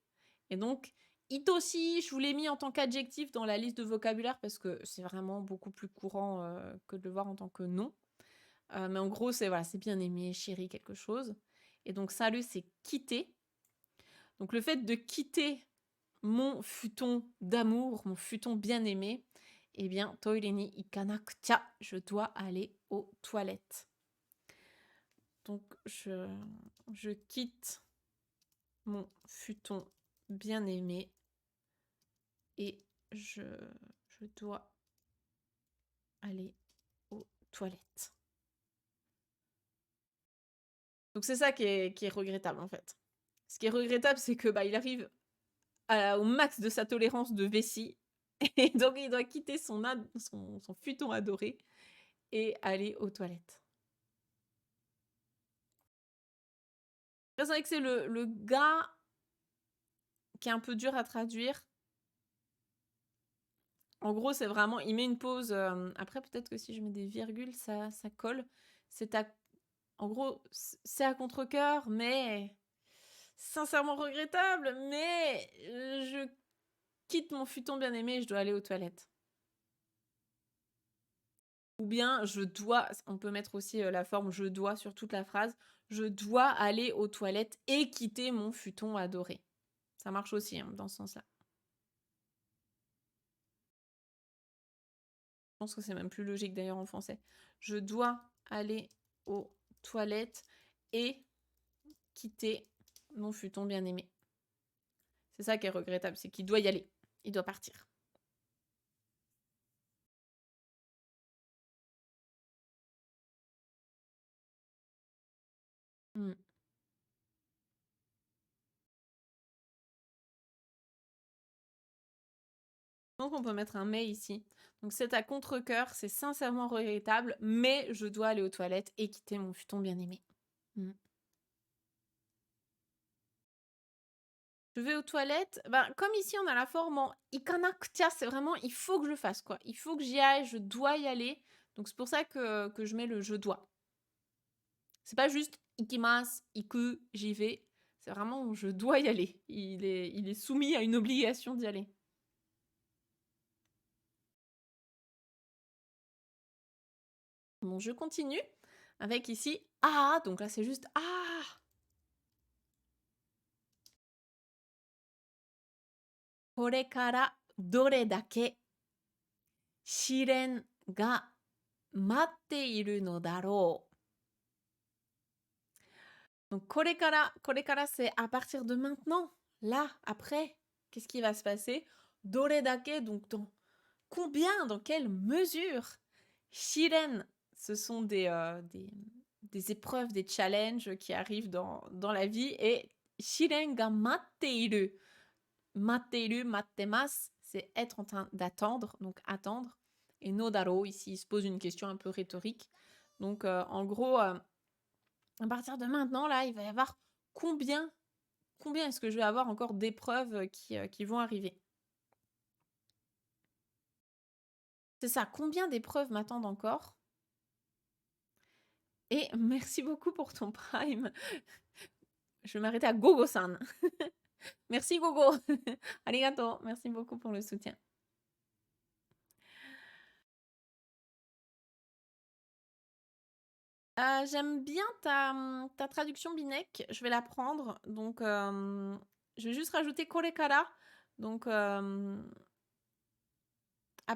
Et donc, itoshi, je vous l'ai mis en tant qu'adjectif dans la liste de vocabulaire parce que c'est vraiment beaucoup plus courant que de le voir en tant que nom. Mais en gros, c'est voilà, c'est bien aimé, chéri, quelque chose. Et donc, salut, c'est quitter. Donc, le fait de quitter mon futon d'amour, mon futon bien aimé, eh bien, toire ni ikanakucha, je dois aller aux toilettes. Donc, je quitte mon futon bien aimé et je dois aller aux toilettes. Donc c'est ça qui est regrettable en fait. Ce qui est regrettable, c'est que bah, il arrive au max de sa tolérance de vessie et donc il doit quitter son futon adoré et aller aux toilettes. C'est vrai que c'est le gars qui est un peu dur à traduire. En gros, c'est vraiment, il met une pause. Après, peut-être que si je mets des virgules, ça colle. En gros, c'est à contre-cœur, mais sincèrement regrettable. Mais je quitte mon futon bien aimé et je dois aller aux toilettes. Ou bien je dois, on peut mettre aussi la forme je dois sur toute la phrase. Je dois aller aux toilettes et quitter mon futon adoré. Ça marche aussi hein, dans ce sens-là. Je pense que c'est même plus logique d'ailleurs en français. Je dois aller aux toilettes et quitter mon futon bien aimé. C'est ça qui est regrettable, c'est qu'il doit y aller. Il doit partir. Je pense qu'on peut mettre un mais ici. Donc c'est à contre-cœur, c'est sincèrement regrettable, mais je dois aller aux toilettes et quitter mon futon bien aimé. Je vais aux toilettes. Ben, comme ici, on a la forme en ikanakucha, c'est vraiment il faut que je fasse quoi. Il faut que j'y aille, je dois y aller. Donc c'est pour ça que je mets le je dois. C'est pas juste ikimasu, iku, j'y vais. C'est vraiment je dois y aller. Il est soumis à une obligation d'y aller. Bon, je continue avec ici ah. Donc là, c'est juste ah. Korekara dore dake shiren ga matte iru no daro. Donc korekara c'est à partir de maintenant, là, après. Qu'est-ce qui va se passer? Doredake, donc combien, dans quelle mesure? Shiren, ce sont des épreuves, des challenges qui arrivent dans la vie. Et Shiren ga matteiru. Matteiru, mattemasu, c'est être en train d'attendre, donc attendre. Et nodaro, ici, il se pose une question un peu rhétorique. Donc, en gros, à partir de maintenant, là, il va y avoir combien est-ce que je vais avoir encore d'épreuves qui vont arriver? C'est ça, combien d'épreuves m'attendent encore? Et merci beaucoup pour ton prime. Je vais m'arrêter à Gogo-san. Merci Gogo. Arigato. Merci beaucoup pour le soutien. J'aime bien ta traduction Binek. Je vais la prendre. Donc, je vais juste rajouter korekara. Donc, à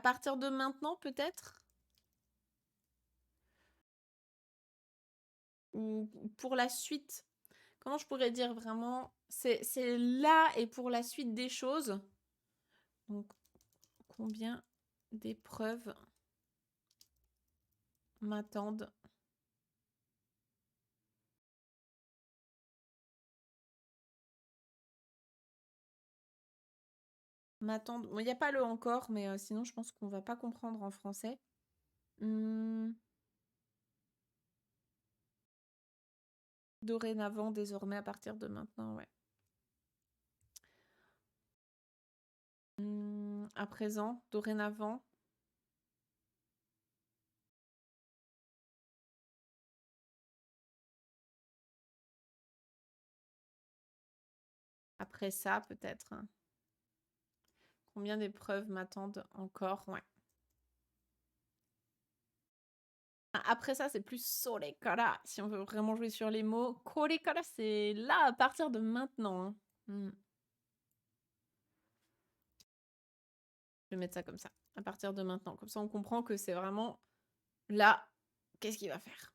partir de maintenant, peut-être? Ou pour la suite? Comment je pourrais dire vraiment? C'est là et pour la suite des choses. Donc, combien d'épreuves m'attendent? M'attendent. Bon, il n'y a pas le encore, mais sinon, je pense qu'on va pas comprendre en français. Dorénavant, désormais, à partir de maintenant, ouais. À présent, dorénavant. Après ça, peut-être. Combien d'épreuves m'attendent encore? Ouais. Après ça, c'est plus sorekara, si on veut vraiment jouer sur les mots. Korekara, c'est là, à partir de maintenant. Je vais mettre ça comme ça, à partir de maintenant. Comme ça, on comprend que c'est vraiment là, qu'est-ce qu'il va faire?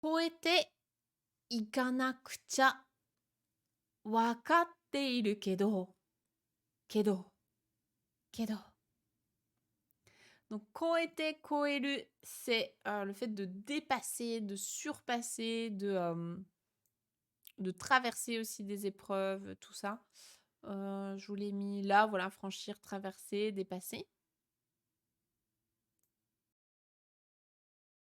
Koete ikanakucha wakatteiru kedo. Kedo. Donc, koete, koeru, c'est le fait de dépasser, de surpasser, de traverser aussi des épreuves, tout ça. Je vous l'ai mis là, voilà, franchir, traverser, dépasser.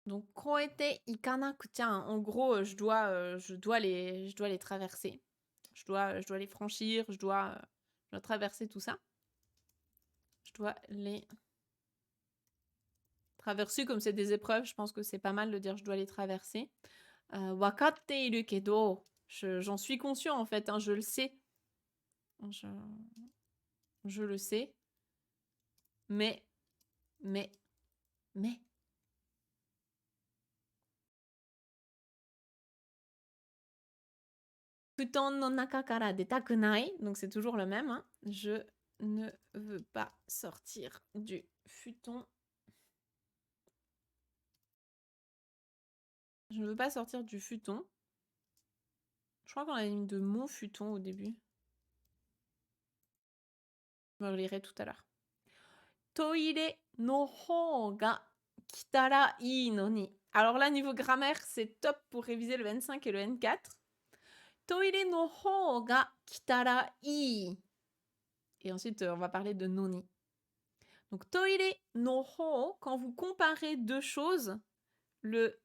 Donc, koete ikanakucha, en gros, je dois les traverser. Je dois les franchir, je dois traverser tout ça. Je dois les traverser, comme c'est des épreuves, je pense que c'est pas mal de dire je dois les traverser. Wakatteiru kedo, j'en suis conscient en fait, hein, je le sais. Je le sais. Mais. Futon no naka kara detakunai, donc c'est toujours le même. Hein. Je ne veux pas sortir du futon. Je ne veux pas sortir du futon. Je crois qu'on a mis de mon futon au début. Je me relirai tout à l'heure. Toire no hou ga kitara ii no ni. Alors là, niveau grammaire, c'est top pour réviser le N5 et le N4. Toire no hou ga kitara ii. Et ensuite, on va parler de noni. Donc, toire no hou, quand vous comparez deux choses, le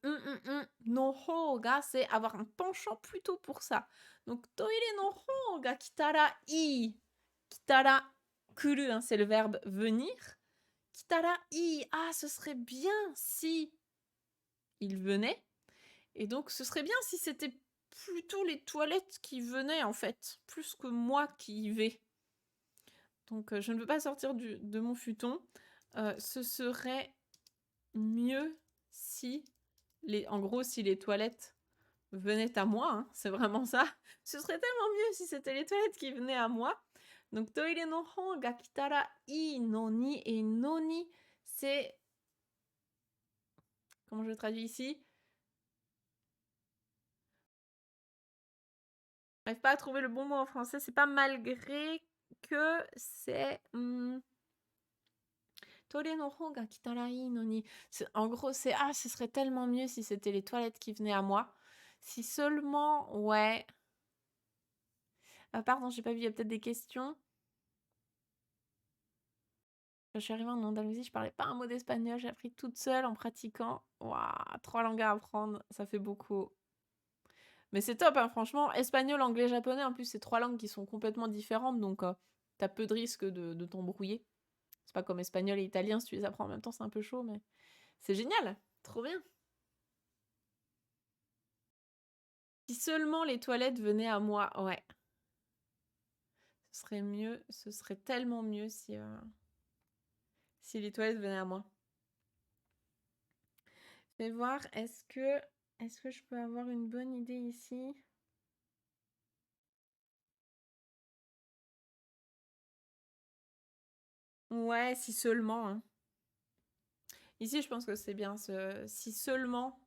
no hou ga, c'est avoir un penchant plutôt pour ça. Donc, toire no hou ga kitara ii. Kitara kuru, hein, c'est le verbe venir. Kitara ii, ah, ce serait bien si il venait. Et donc, ce serait bien si c'était plutôt les toilettes qui venaient, en fait, plus que moi qui y vais. Donc, je ne veux pas sortir de mon futon. Ce serait mieux si, en gros, si les toilettes venaient à moi. Hein, c'est vraiment ça. Ce serait tellement mieux si c'était les toilettes qui venaient à moi. Donc, toire no hou ga kitara ii no ni. Et noni, c'est... Comment je traduis ici? J'arrive pas à trouver le bon mot en français. C'est pas malgré que, c'est Tore no hou ga kitara ii no ni. En gros, c'est ah, ce serait tellement mieux si c'était les toilettes qui venaient à moi. Si seulement, ouais. Ah, pardon, j'ai pas vu, il y a peut-être des questions. Quand je suis arrivée en Andalousie, je parlais pas un mot d'espagnol, j'ai appris toute seule en pratiquant. Waouh, 3 langues à apprendre, ça fait beaucoup. Mais c'est top, hein, franchement. Espagnol, anglais, japonais, en plus, c'est 3 langues qui sont complètement différentes, donc t'as peu de risques de t'embrouiller. C'est pas comme espagnol et italien, si tu les apprends en même temps, c'est un peu chaud, mais c'est génial, trop bien. Si seulement les toilettes venaient à moi, ouais. Ce serait mieux, ce serait tellement mieux si les toilettes venaient à moi. Je vais voir, est-ce que je peux avoir une bonne idée ici? Ouais, si seulement, hein. Ici, je pense que c'est bien ce si seulement.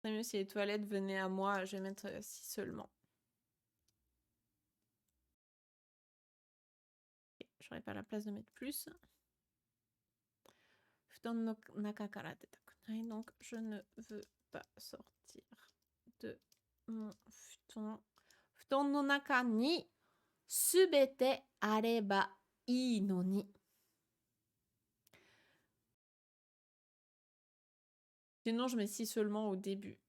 C'est mieux si les toilettes venaient à moi, je vais mettre si seulement. Ok, j'aurais pas la place de mettre plus. Futon no naka kara detakunai, donc je ne veux pas sortir de mon futon. Futon no naka ni subete areba ii no ni. Sinon, je mets si seulement au début.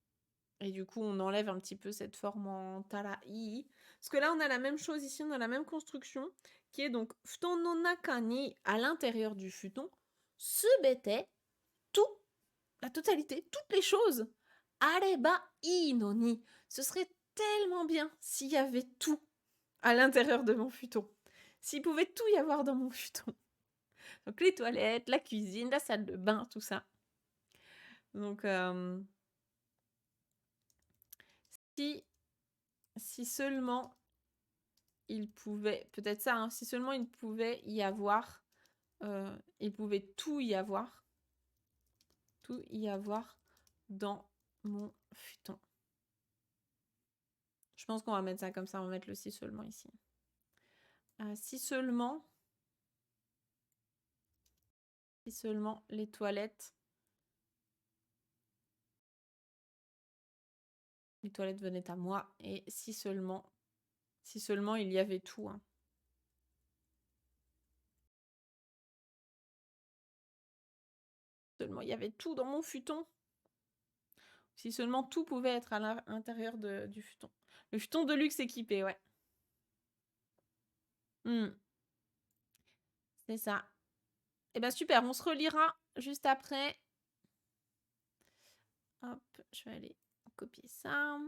Et du coup, on enlève un petit peu cette forme en tarai. Parce que là, on a la même chose ici, on a la même construction, qui est donc futon no naka ni, à l'intérieur du futon, subete, tout, la totalité, toutes les choses, areba ii no ni. Ce serait tellement bien s'il y avait tout à l'intérieur de mon futon. S'il pouvait tout y avoir dans mon futon. Donc les toilettes, la cuisine, la salle de bain, tout ça. Donc, si seulement il pouvait, peut-être ça, hein, si seulement il pouvait y avoir, il pouvait tout y avoir dans mon futon. Je pense qu'on va mettre ça comme ça, on va mettre le si seulement ici. Si seulement les toilettes venaient à moi, et si seulement il y avait tout, hein. Seulement il y avait tout dans mon futon. Si seulement tout pouvait être à l'intérieur du futon. Le futon de luxe équipé, ouais. C'est ça. Et ben super, on se relira juste après. Hop, je vais aller copier ça.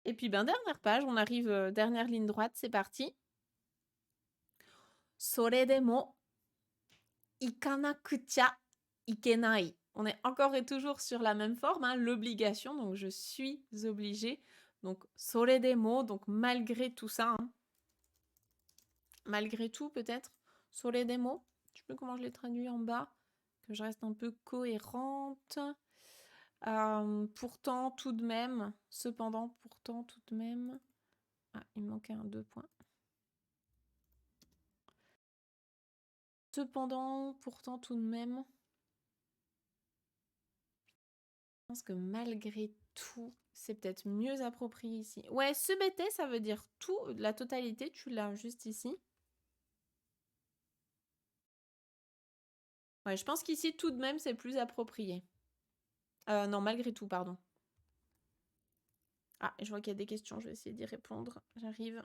Et puis ben dernière page, on arrive, dernière ligne droite, c'est parti. Sore demo ikanakucha ikenai. On est encore et toujours sur la même forme, hein, l'obligation, donc je suis obligée. Donc sore demo, donc malgré tout ça, hein. Malgré tout peut-être. Sore demo, je sais plus comment je l'ai traduit en bas, que je reste un peu cohérente. Pourtant, tout de même, cependant, pourtant, tout de même. Ah, il me manquait un 2 points. Cependant, pourtant, tout de même. Je pense que malgré tout, c'est peut-être mieux approprié ici. Ouais, ce bêté, ça veut dire tout, la totalité, tu l'as juste ici. Ouais, je pense qu'ici, tout de même, c'est plus approprié. Non, malgré tout, pardon. Ah, je vois qu'il y a des questions, je vais essayer d'y répondre. J'arrive.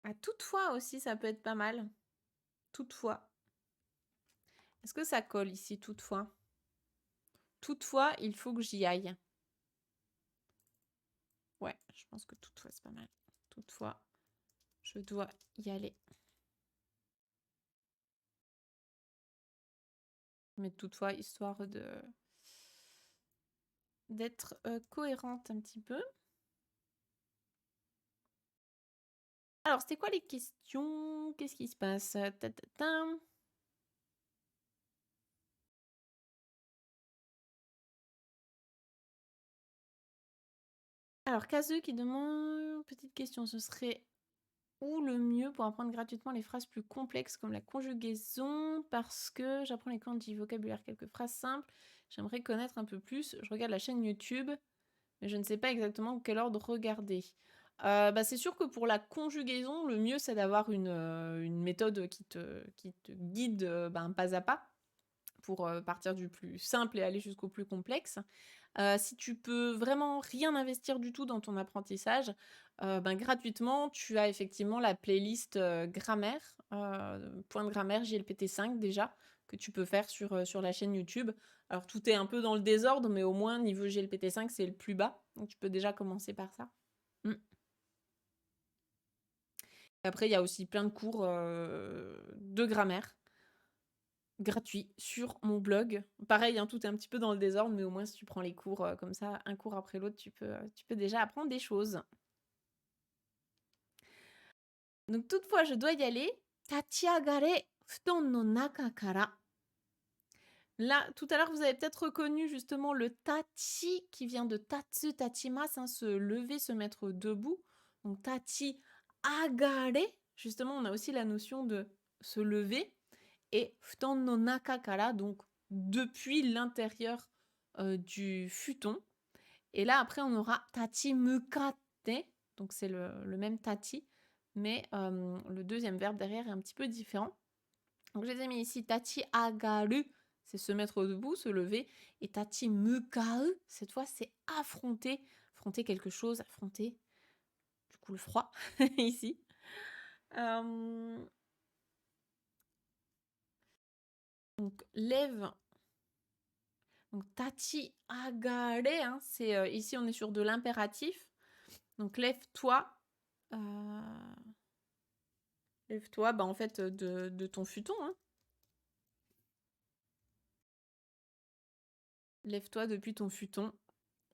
Ah, toutefois aussi, ça peut être pas mal. Toutefois. Est-ce que ça colle ici, toutefois? Toutefois, il faut que j'y aille. Ouais, je pense que toutefois, c'est pas mal. Toutefois, je dois y aller. Mais toutefois, histoire d'être cohérente un petit peu. Alors, c'était quoi les questions? Qu'est-ce qui se passe? Ta, ta, ta. Alors, Kazu qui demande, petite question, ce serait où le mieux pour apprendre gratuitement les phrases plus complexes comme la conjugaison? Parce que j'apprends les kanji, vocabulaire, quelques phrases simples. J'aimerais connaître un peu plus. Je regarde la chaîne YouTube, mais je ne sais pas exactement quel ordre regarder. Bah, c'est sûr que pour la conjugaison, le mieux c'est d'avoir une méthode qui te guide pas à pas pour partir du plus simple et aller jusqu'au plus complexe. Si tu peux vraiment rien investir du tout dans ton apprentissage, gratuitement, tu as effectivement la playlist, grammaire, point de grammaire JLPT5 déjà, que tu peux faire sur la chaîne YouTube. Alors tout est un peu dans le désordre, mais au moins niveau JLPT5, c'est le plus bas, donc tu peux déjà commencer par ça. Mmh. Après, il y a aussi plein de cours, de grammaire gratuits sur mon blog. Pareil, hein, tout est un petit peu dans le désordre, mais au moins si tu prends les cours comme ça, un cours après l'autre, tu peux déjà apprendre des choses. Donc toutefois, je dois y aller. Tachiagare futon no naka kara. Là, tout à l'heure, vous avez peut-être reconnu justement le tachi qui vient de tatsu tachimasu, hein, se lever, se mettre debout. Donc tachi agare, justement, on a aussi la notion de se lever. Et futon no naka kara, donc depuis l'intérieur du futon. Et là, après, on aura tachi mukate, donc c'est le même tachi, mais le deuxième verbe derrière est un petit peu différent. Donc je les ai mis ici, tachi agaru, c'est se mettre debout, se lever, et tachi mukau, cette fois c'est affronter, affronter quelque chose, affronter du coup le froid ici. Donc lève, donc tachi agare, hein, c'est ici on est sur de l'impératif. Donc lève-toi, lève-toi, en fait de ton futon, hein. Lève-toi depuis ton futon.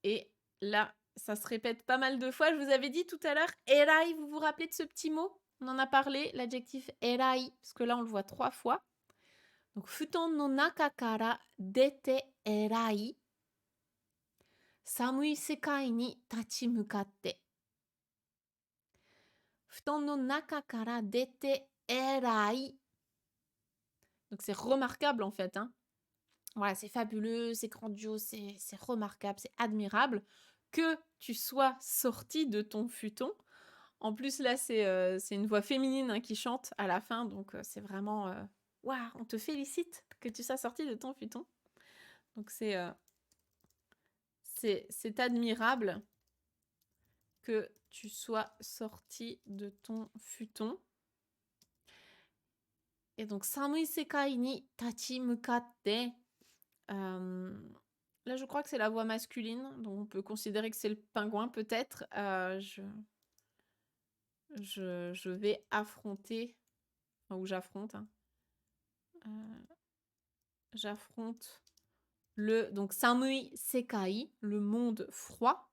Et là, ça se répète pas mal de fois. Je vous avais dit tout à l'heure, erai, vous vous rappelez de ce petit mot? On en a parlé, l'adjectif erai, parce que là, on le voit 3 fois. Donc, futon no naka kara dete erai. Samui sekai ni tachimukatte. Futon no naka kara dete erai. Donc, c'est remarquable en fait, hein. Voilà, c'est fabuleux, c'est grandiose, c'est remarquable, c'est admirable que tu sois sorti de ton futon. En plus, là, c'est une voix féminine, hein, qui chante à la fin, donc c'est vraiment... Waouh, on te félicite que tu sois sorti de ton futon. Donc c'est admirable que tu sois sorti de ton futon. Et donc, samui sekai ni tachi mukatte. Là, je crois que c'est la voix masculine, donc on peut considérer que c'est le pingouin, peut-être. Je vais affronter, enfin, ou j'affronte, hein. J'affronte donc Samui Sekai, le monde froid.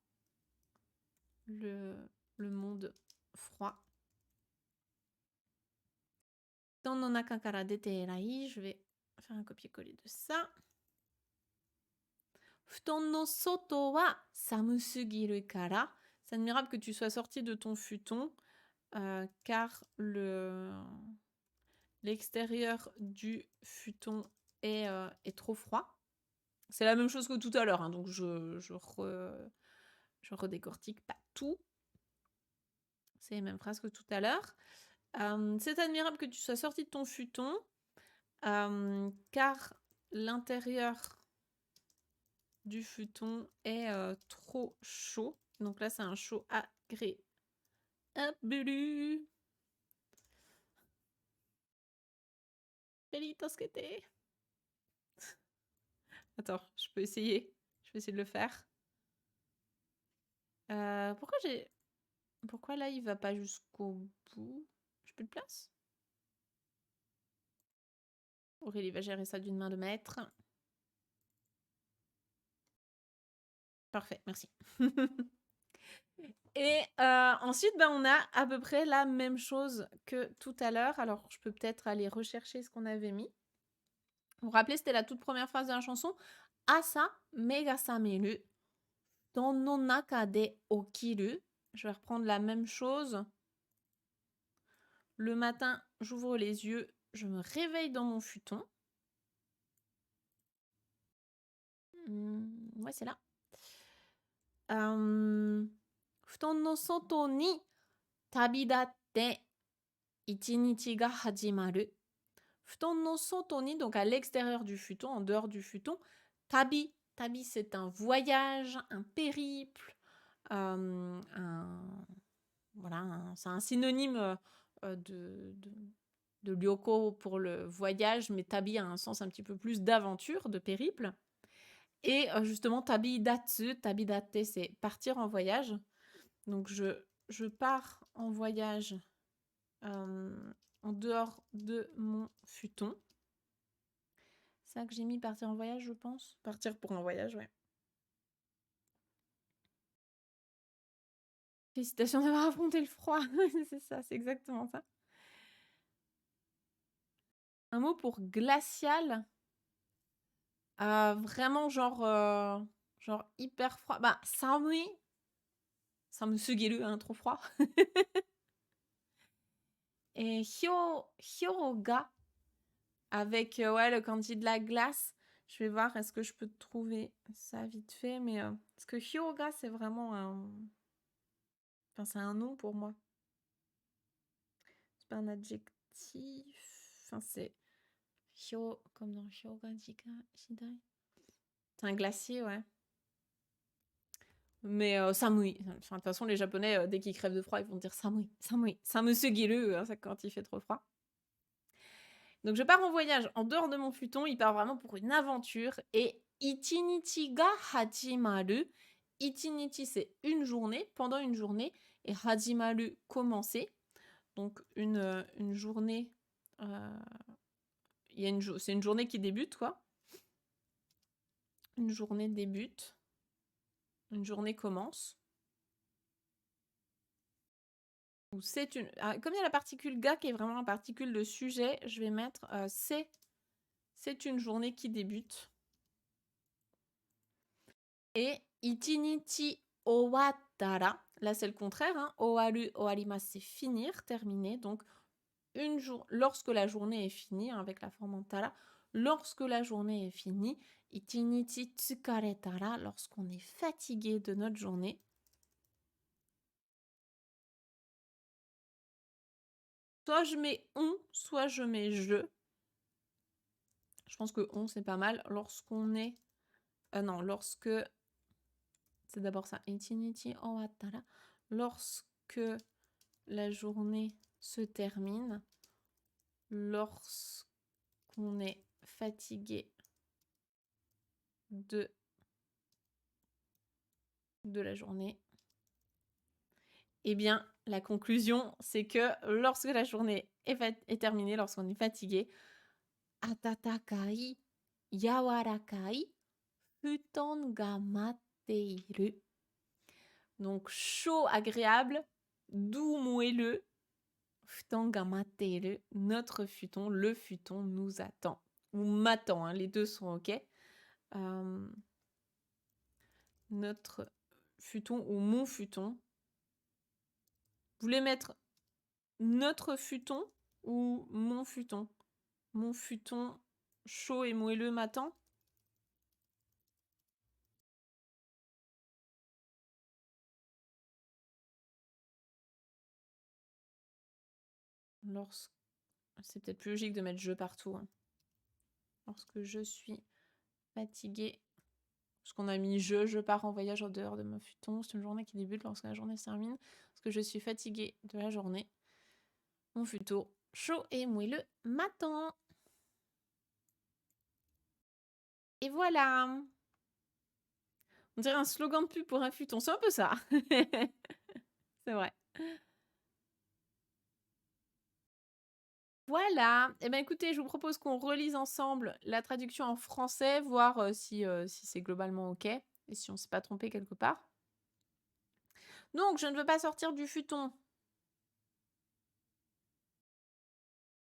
Le monde froid. Dans no naka kara dete erai, je vais faire un copier-coller de ça. Futon no soto wa samusugiru kara. C'est admirable que tu sois sorti de ton futon, car l'extérieur du futon est trop froid. C'est la même chose que tout à l'heure, hein, donc je redécortique pas tout. C'est les mêmes phrases que tout à l'heure. C'est admirable que tu sois sorti de ton futon, car l'intérieur du futon est trop chaud. Donc là, c'est un chaud agréable. Attends, je peux essayer. Je vais essayer de le faire. Pourquoi là, il va pas jusqu'au bout? J'ai plus de place? Aurélie va gérer ça d'une main de maître. Parfait, merci. Et ensuite, ben, on a à peu près la même chose que tout à l'heure. Alors, je peux peut-être aller rechercher ce qu'on avait mis. Vous vous rappelez, c'était la toute première phrase de la chanson. Asa mega sameru, don no naka de okiru. Je vais reprendre la même chose. Le matin, j'ouvre les yeux, je me réveille dans mon futon. Ouais, c'est là. Futon no soto ni tabidatte ichinichi ga hajimaru. Futon no soto ni, donc à l'extérieur du futon, en dehors du futon. Tabi, tabi c'est un voyage, un périple, voilà, c'est un synonyme de ryoko pour le voyage, mais tabi a un sens un petit peu plus d'aventure, de périple. Et justement, tabidatsu, tabidatte, c'est partir en voyage. Donc, je pars en voyage en dehors de mon futon. C'est ça que j'ai mis, partir en voyage, je pense. Partir pour un voyage, ouais. Félicitations d'avoir affronté le froid. C'est ça, c'est exactement ça. Un mot pour glacial. Vraiment genre hyper froid. Bah, samui. Samu sugiru, hein, trop froid. Et hyoga. Avec ouais, le kanji de la glace. Je vais voir, est-ce que je peux trouver ça vite fait. Mais parce que hyoga, c'est vraiment un... Enfin, c'est un nom pour moi. C'est pas un adjectif. Enfin, c'est... Comme dans Hyoga Shidai. C'est un glacier, ouais. Mais samui. Enfin, de toute façon, les Japonais, dès qu'ils crèvent de froid, ils vont dire samui, samui. Samu sugiru, hein, quand il fait trop froid. Donc, je pars en voyage en dehors de mon futon. Il part vraiment pour une aventure. Et ichinichi ga hajimaru. Ichinichi, c'est une journée, pendant une journée. Et hajimaru, commencer. Donc, une journée... c'est une journée qui débute, quoi. Une journée débute. Une journée commence. Ou c'est une... comme il y a la particule ga qui est vraiment la particule de sujet, je vais mettre c'est une journée qui débute. Et ichinichi owattara, là c'est le contraire, hein. Owaru, owarimasu, c'est finir, terminer. Donc lorsque la journée est finie, hein, avec la forme en tara, lorsque la journée est finie, ichinichi tsukaretara, lorsqu'on est fatigué de notre journée. Soit je mets on, soit je mets je. Je pense que on, c'est pas mal. Lorsqu'on est... non, lorsque... C'est d'abord ça. Ichinichi owattara. Lorsque la journée se termine. Lorsqu'on est fatigué de la journée. Eh bien, la conclusion, c'est que lorsque la journée est terminée, lorsqu'on est fatigué, atatakai, yawarakai, futon ga matteiru. Donc, chaud, agréable, doux, moelleux, futon ga matteiru, notre futon, le futon nous attend. Ou m'attend, hein, les deux sont ok. Notre futon ou mon futon. Vous voulez mettre notre futon ou mon futon? Mon futon chaud et moelleux m'attend. C'est peut-être plus logique de mettre je partout. Hein. Lorsque je suis fatiguée. Parce qu'on a mis je pars en voyage en dehors de mon futon. C'est une journée qui débute lorsque la journée se termine. Parce que je suis fatiguée de la journée. Mon futon chaud et moelleux m'attend. Et voilà. On dirait un slogan de pub pour un futon. C'est un peu ça. C'est vrai. Voilà. Eh bien, écoutez, je vous propose qu'on relise ensemble la traduction en français, voir si c'est globalement OK et si on ne s'est pas trompé quelque part. Donc, je ne veux pas sortir du futon.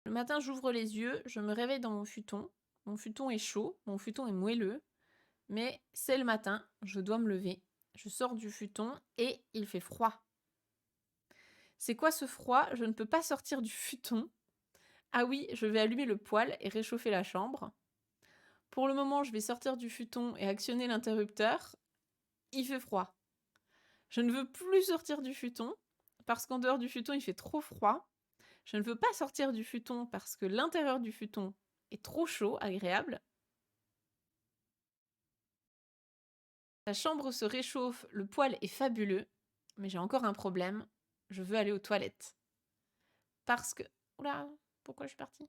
Le matin, j'ouvre les yeux, je me réveille dans mon futon. Mon futon est chaud, mon futon est moelleux, mais c'est le matin, je dois me lever. Je sors du futon et il fait froid. C'est quoi ce froid? Je ne peux pas sortir du futon. Ah oui, je vais allumer le poêle et réchauffer la chambre. Pour le moment, je vais sortir du futon et actionner l'interrupteur. Il fait froid. Je ne veux plus sortir du futon parce qu'en dehors du futon, il fait trop froid. Je ne veux pas sortir du futon parce que l'intérieur du futon est trop chaud, agréable. La chambre se réchauffe, le poêle est fabuleux, mais j'ai encore un problème. Je veux aller aux toilettes. Parce que... Oula, pourquoi je suis partie?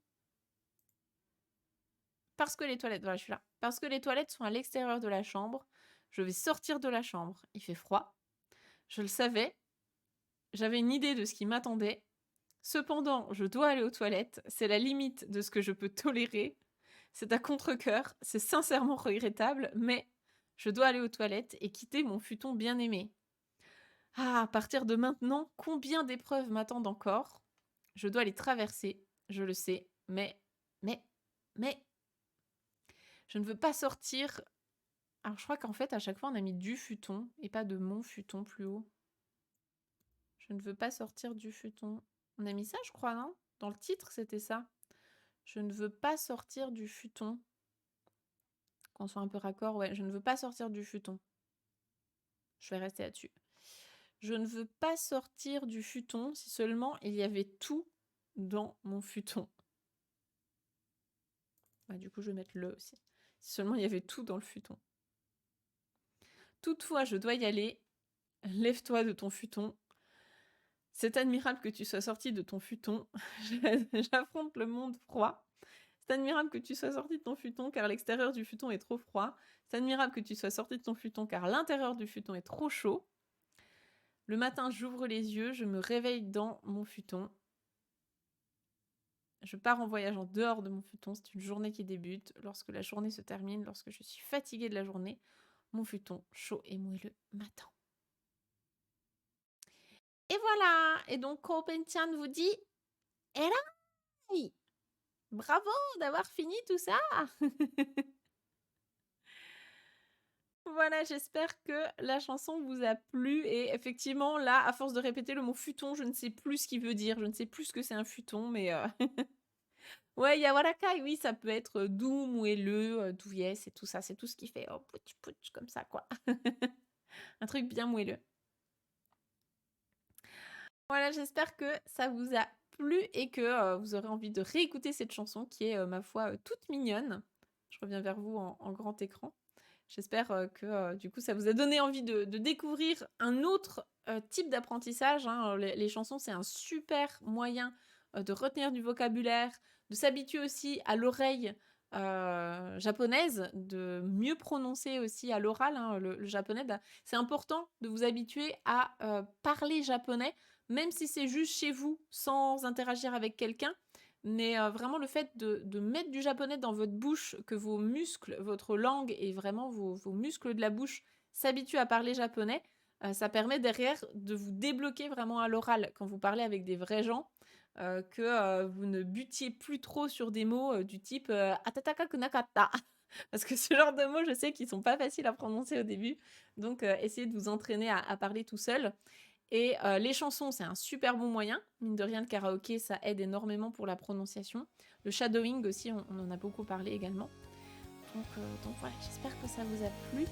Parce que les toilettes... Voilà, je suis là. Parce que les toilettes sont à l'extérieur de la chambre. Je vais sortir de la chambre. Il fait froid. Je le savais. J'avais une idée de ce qui m'attendait. Cependant, je dois aller aux toilettes. C'est la limite de ce que je peux tolérer. C'est à contre-cœur. C'est sincèrement regrettable, mais je dois aller aux toilettes et quitter mon futon bien-aimé. Ah, à partir de maintenant, combien d'épreuves m'attendent encore? Je dois les traverser, je le sais, mais... Je ne veux pas sortir... Alors, je crois qu'en fait, à chaque fois, on a mis du futon et pas de mon futon plus haut. Je ne veux pas sortir du futon. On a mis ça, je crois, non? Dans le titre, c'était ça. Je ne veux pas sortir du futon. Qu'on soit un peu raccord, ouais. Je ne veux pas sortir du futon. Je vais rester là-dessus. Je ne veux pas sortir du futon si seulement il y avait tout dans mon futon. Ouais, du coup, je vais mettre le aussi. Si seulement il y avait tout dans le futon. Toutefois, je dois y aller. Lève-toi de ton futon. C'est admirable que tu sois sorti de ton futon. J'affronte le monde froid. C'est admirable que tu sois sorti de ton futon car l'extérieur du futon est trop froid. C'est admirable que tu sois sorti de ton futon car l'intérieur du futon est trop chaud. Le matin, j'ouvre les yeux, je me réveille dans mon futon. Je pars en voyage en dehors de mon futon, c'est une journée qui débute. Lorsque la journée se termine, lorsque je suis fatiguée de la journée, mon futon chaud et moelleux m'attend. Et voilà. Et donc, Kopentian vous dit Erai! Bravo d'avoir fini tout ça. Voilà, j'espère que la chanson vous a plu. Et effectivement, là, à force de répéter le mot futon, je ne sais plus ce qu'il veut dire. Je ne sais plus ce que c'est un futon, mais... Ouais, Yawarakai, oui, ça peut être doux, moelleux, douillesse et tout ça. C'est tout ce qui fait oh, pouch, pouch, comme ça, quoi. Un truc bien moelleux. Voilà, j'espère que ça vous a plu et que vous aurez envie de réécouter cette chanson qui est, ma foi, toute mignonne. Je reviens vers vous en grand écran. J'espère que du coup, ça vous a donné envie de découvrir un autre type d'apprentissage. Hein. Les chansons, c'est un super moyen de retenir du vocabulaire, de s'habituer aussi à l'oreille japonaise, de mieux prononcer aussi à l'oral hein, le japonais. Bah, c'est important de vous habituer à parler japonais, même si c'est juste chez vous, sans interagir avec quelqu'un. Mais vraiment le fait de mettre du japonais dans votre bouche, que vos muscles, votre langue et vraiment vos muscles de la bouche s'habituent à parler japonais, ça permet derrière de vous débloquer vraiment à l'oral quand vous parlez avec des vrais gens, que vous ne butiez plus trop sur des mots du type atataka kunakata. Parce que ce genre de mots, je sais qu'ils sont pas faciles à prononcer au début. Donc essayez de vous entraîner à parler tout seul. Et les chansons, c'est un super bon moyen. Mine de rien, le karaoké, ça aide énormément pour la prononciation. Le shadowing aussi, on en a beaucoup parlé également. Donc voilà, j'espère que ça vous a plu.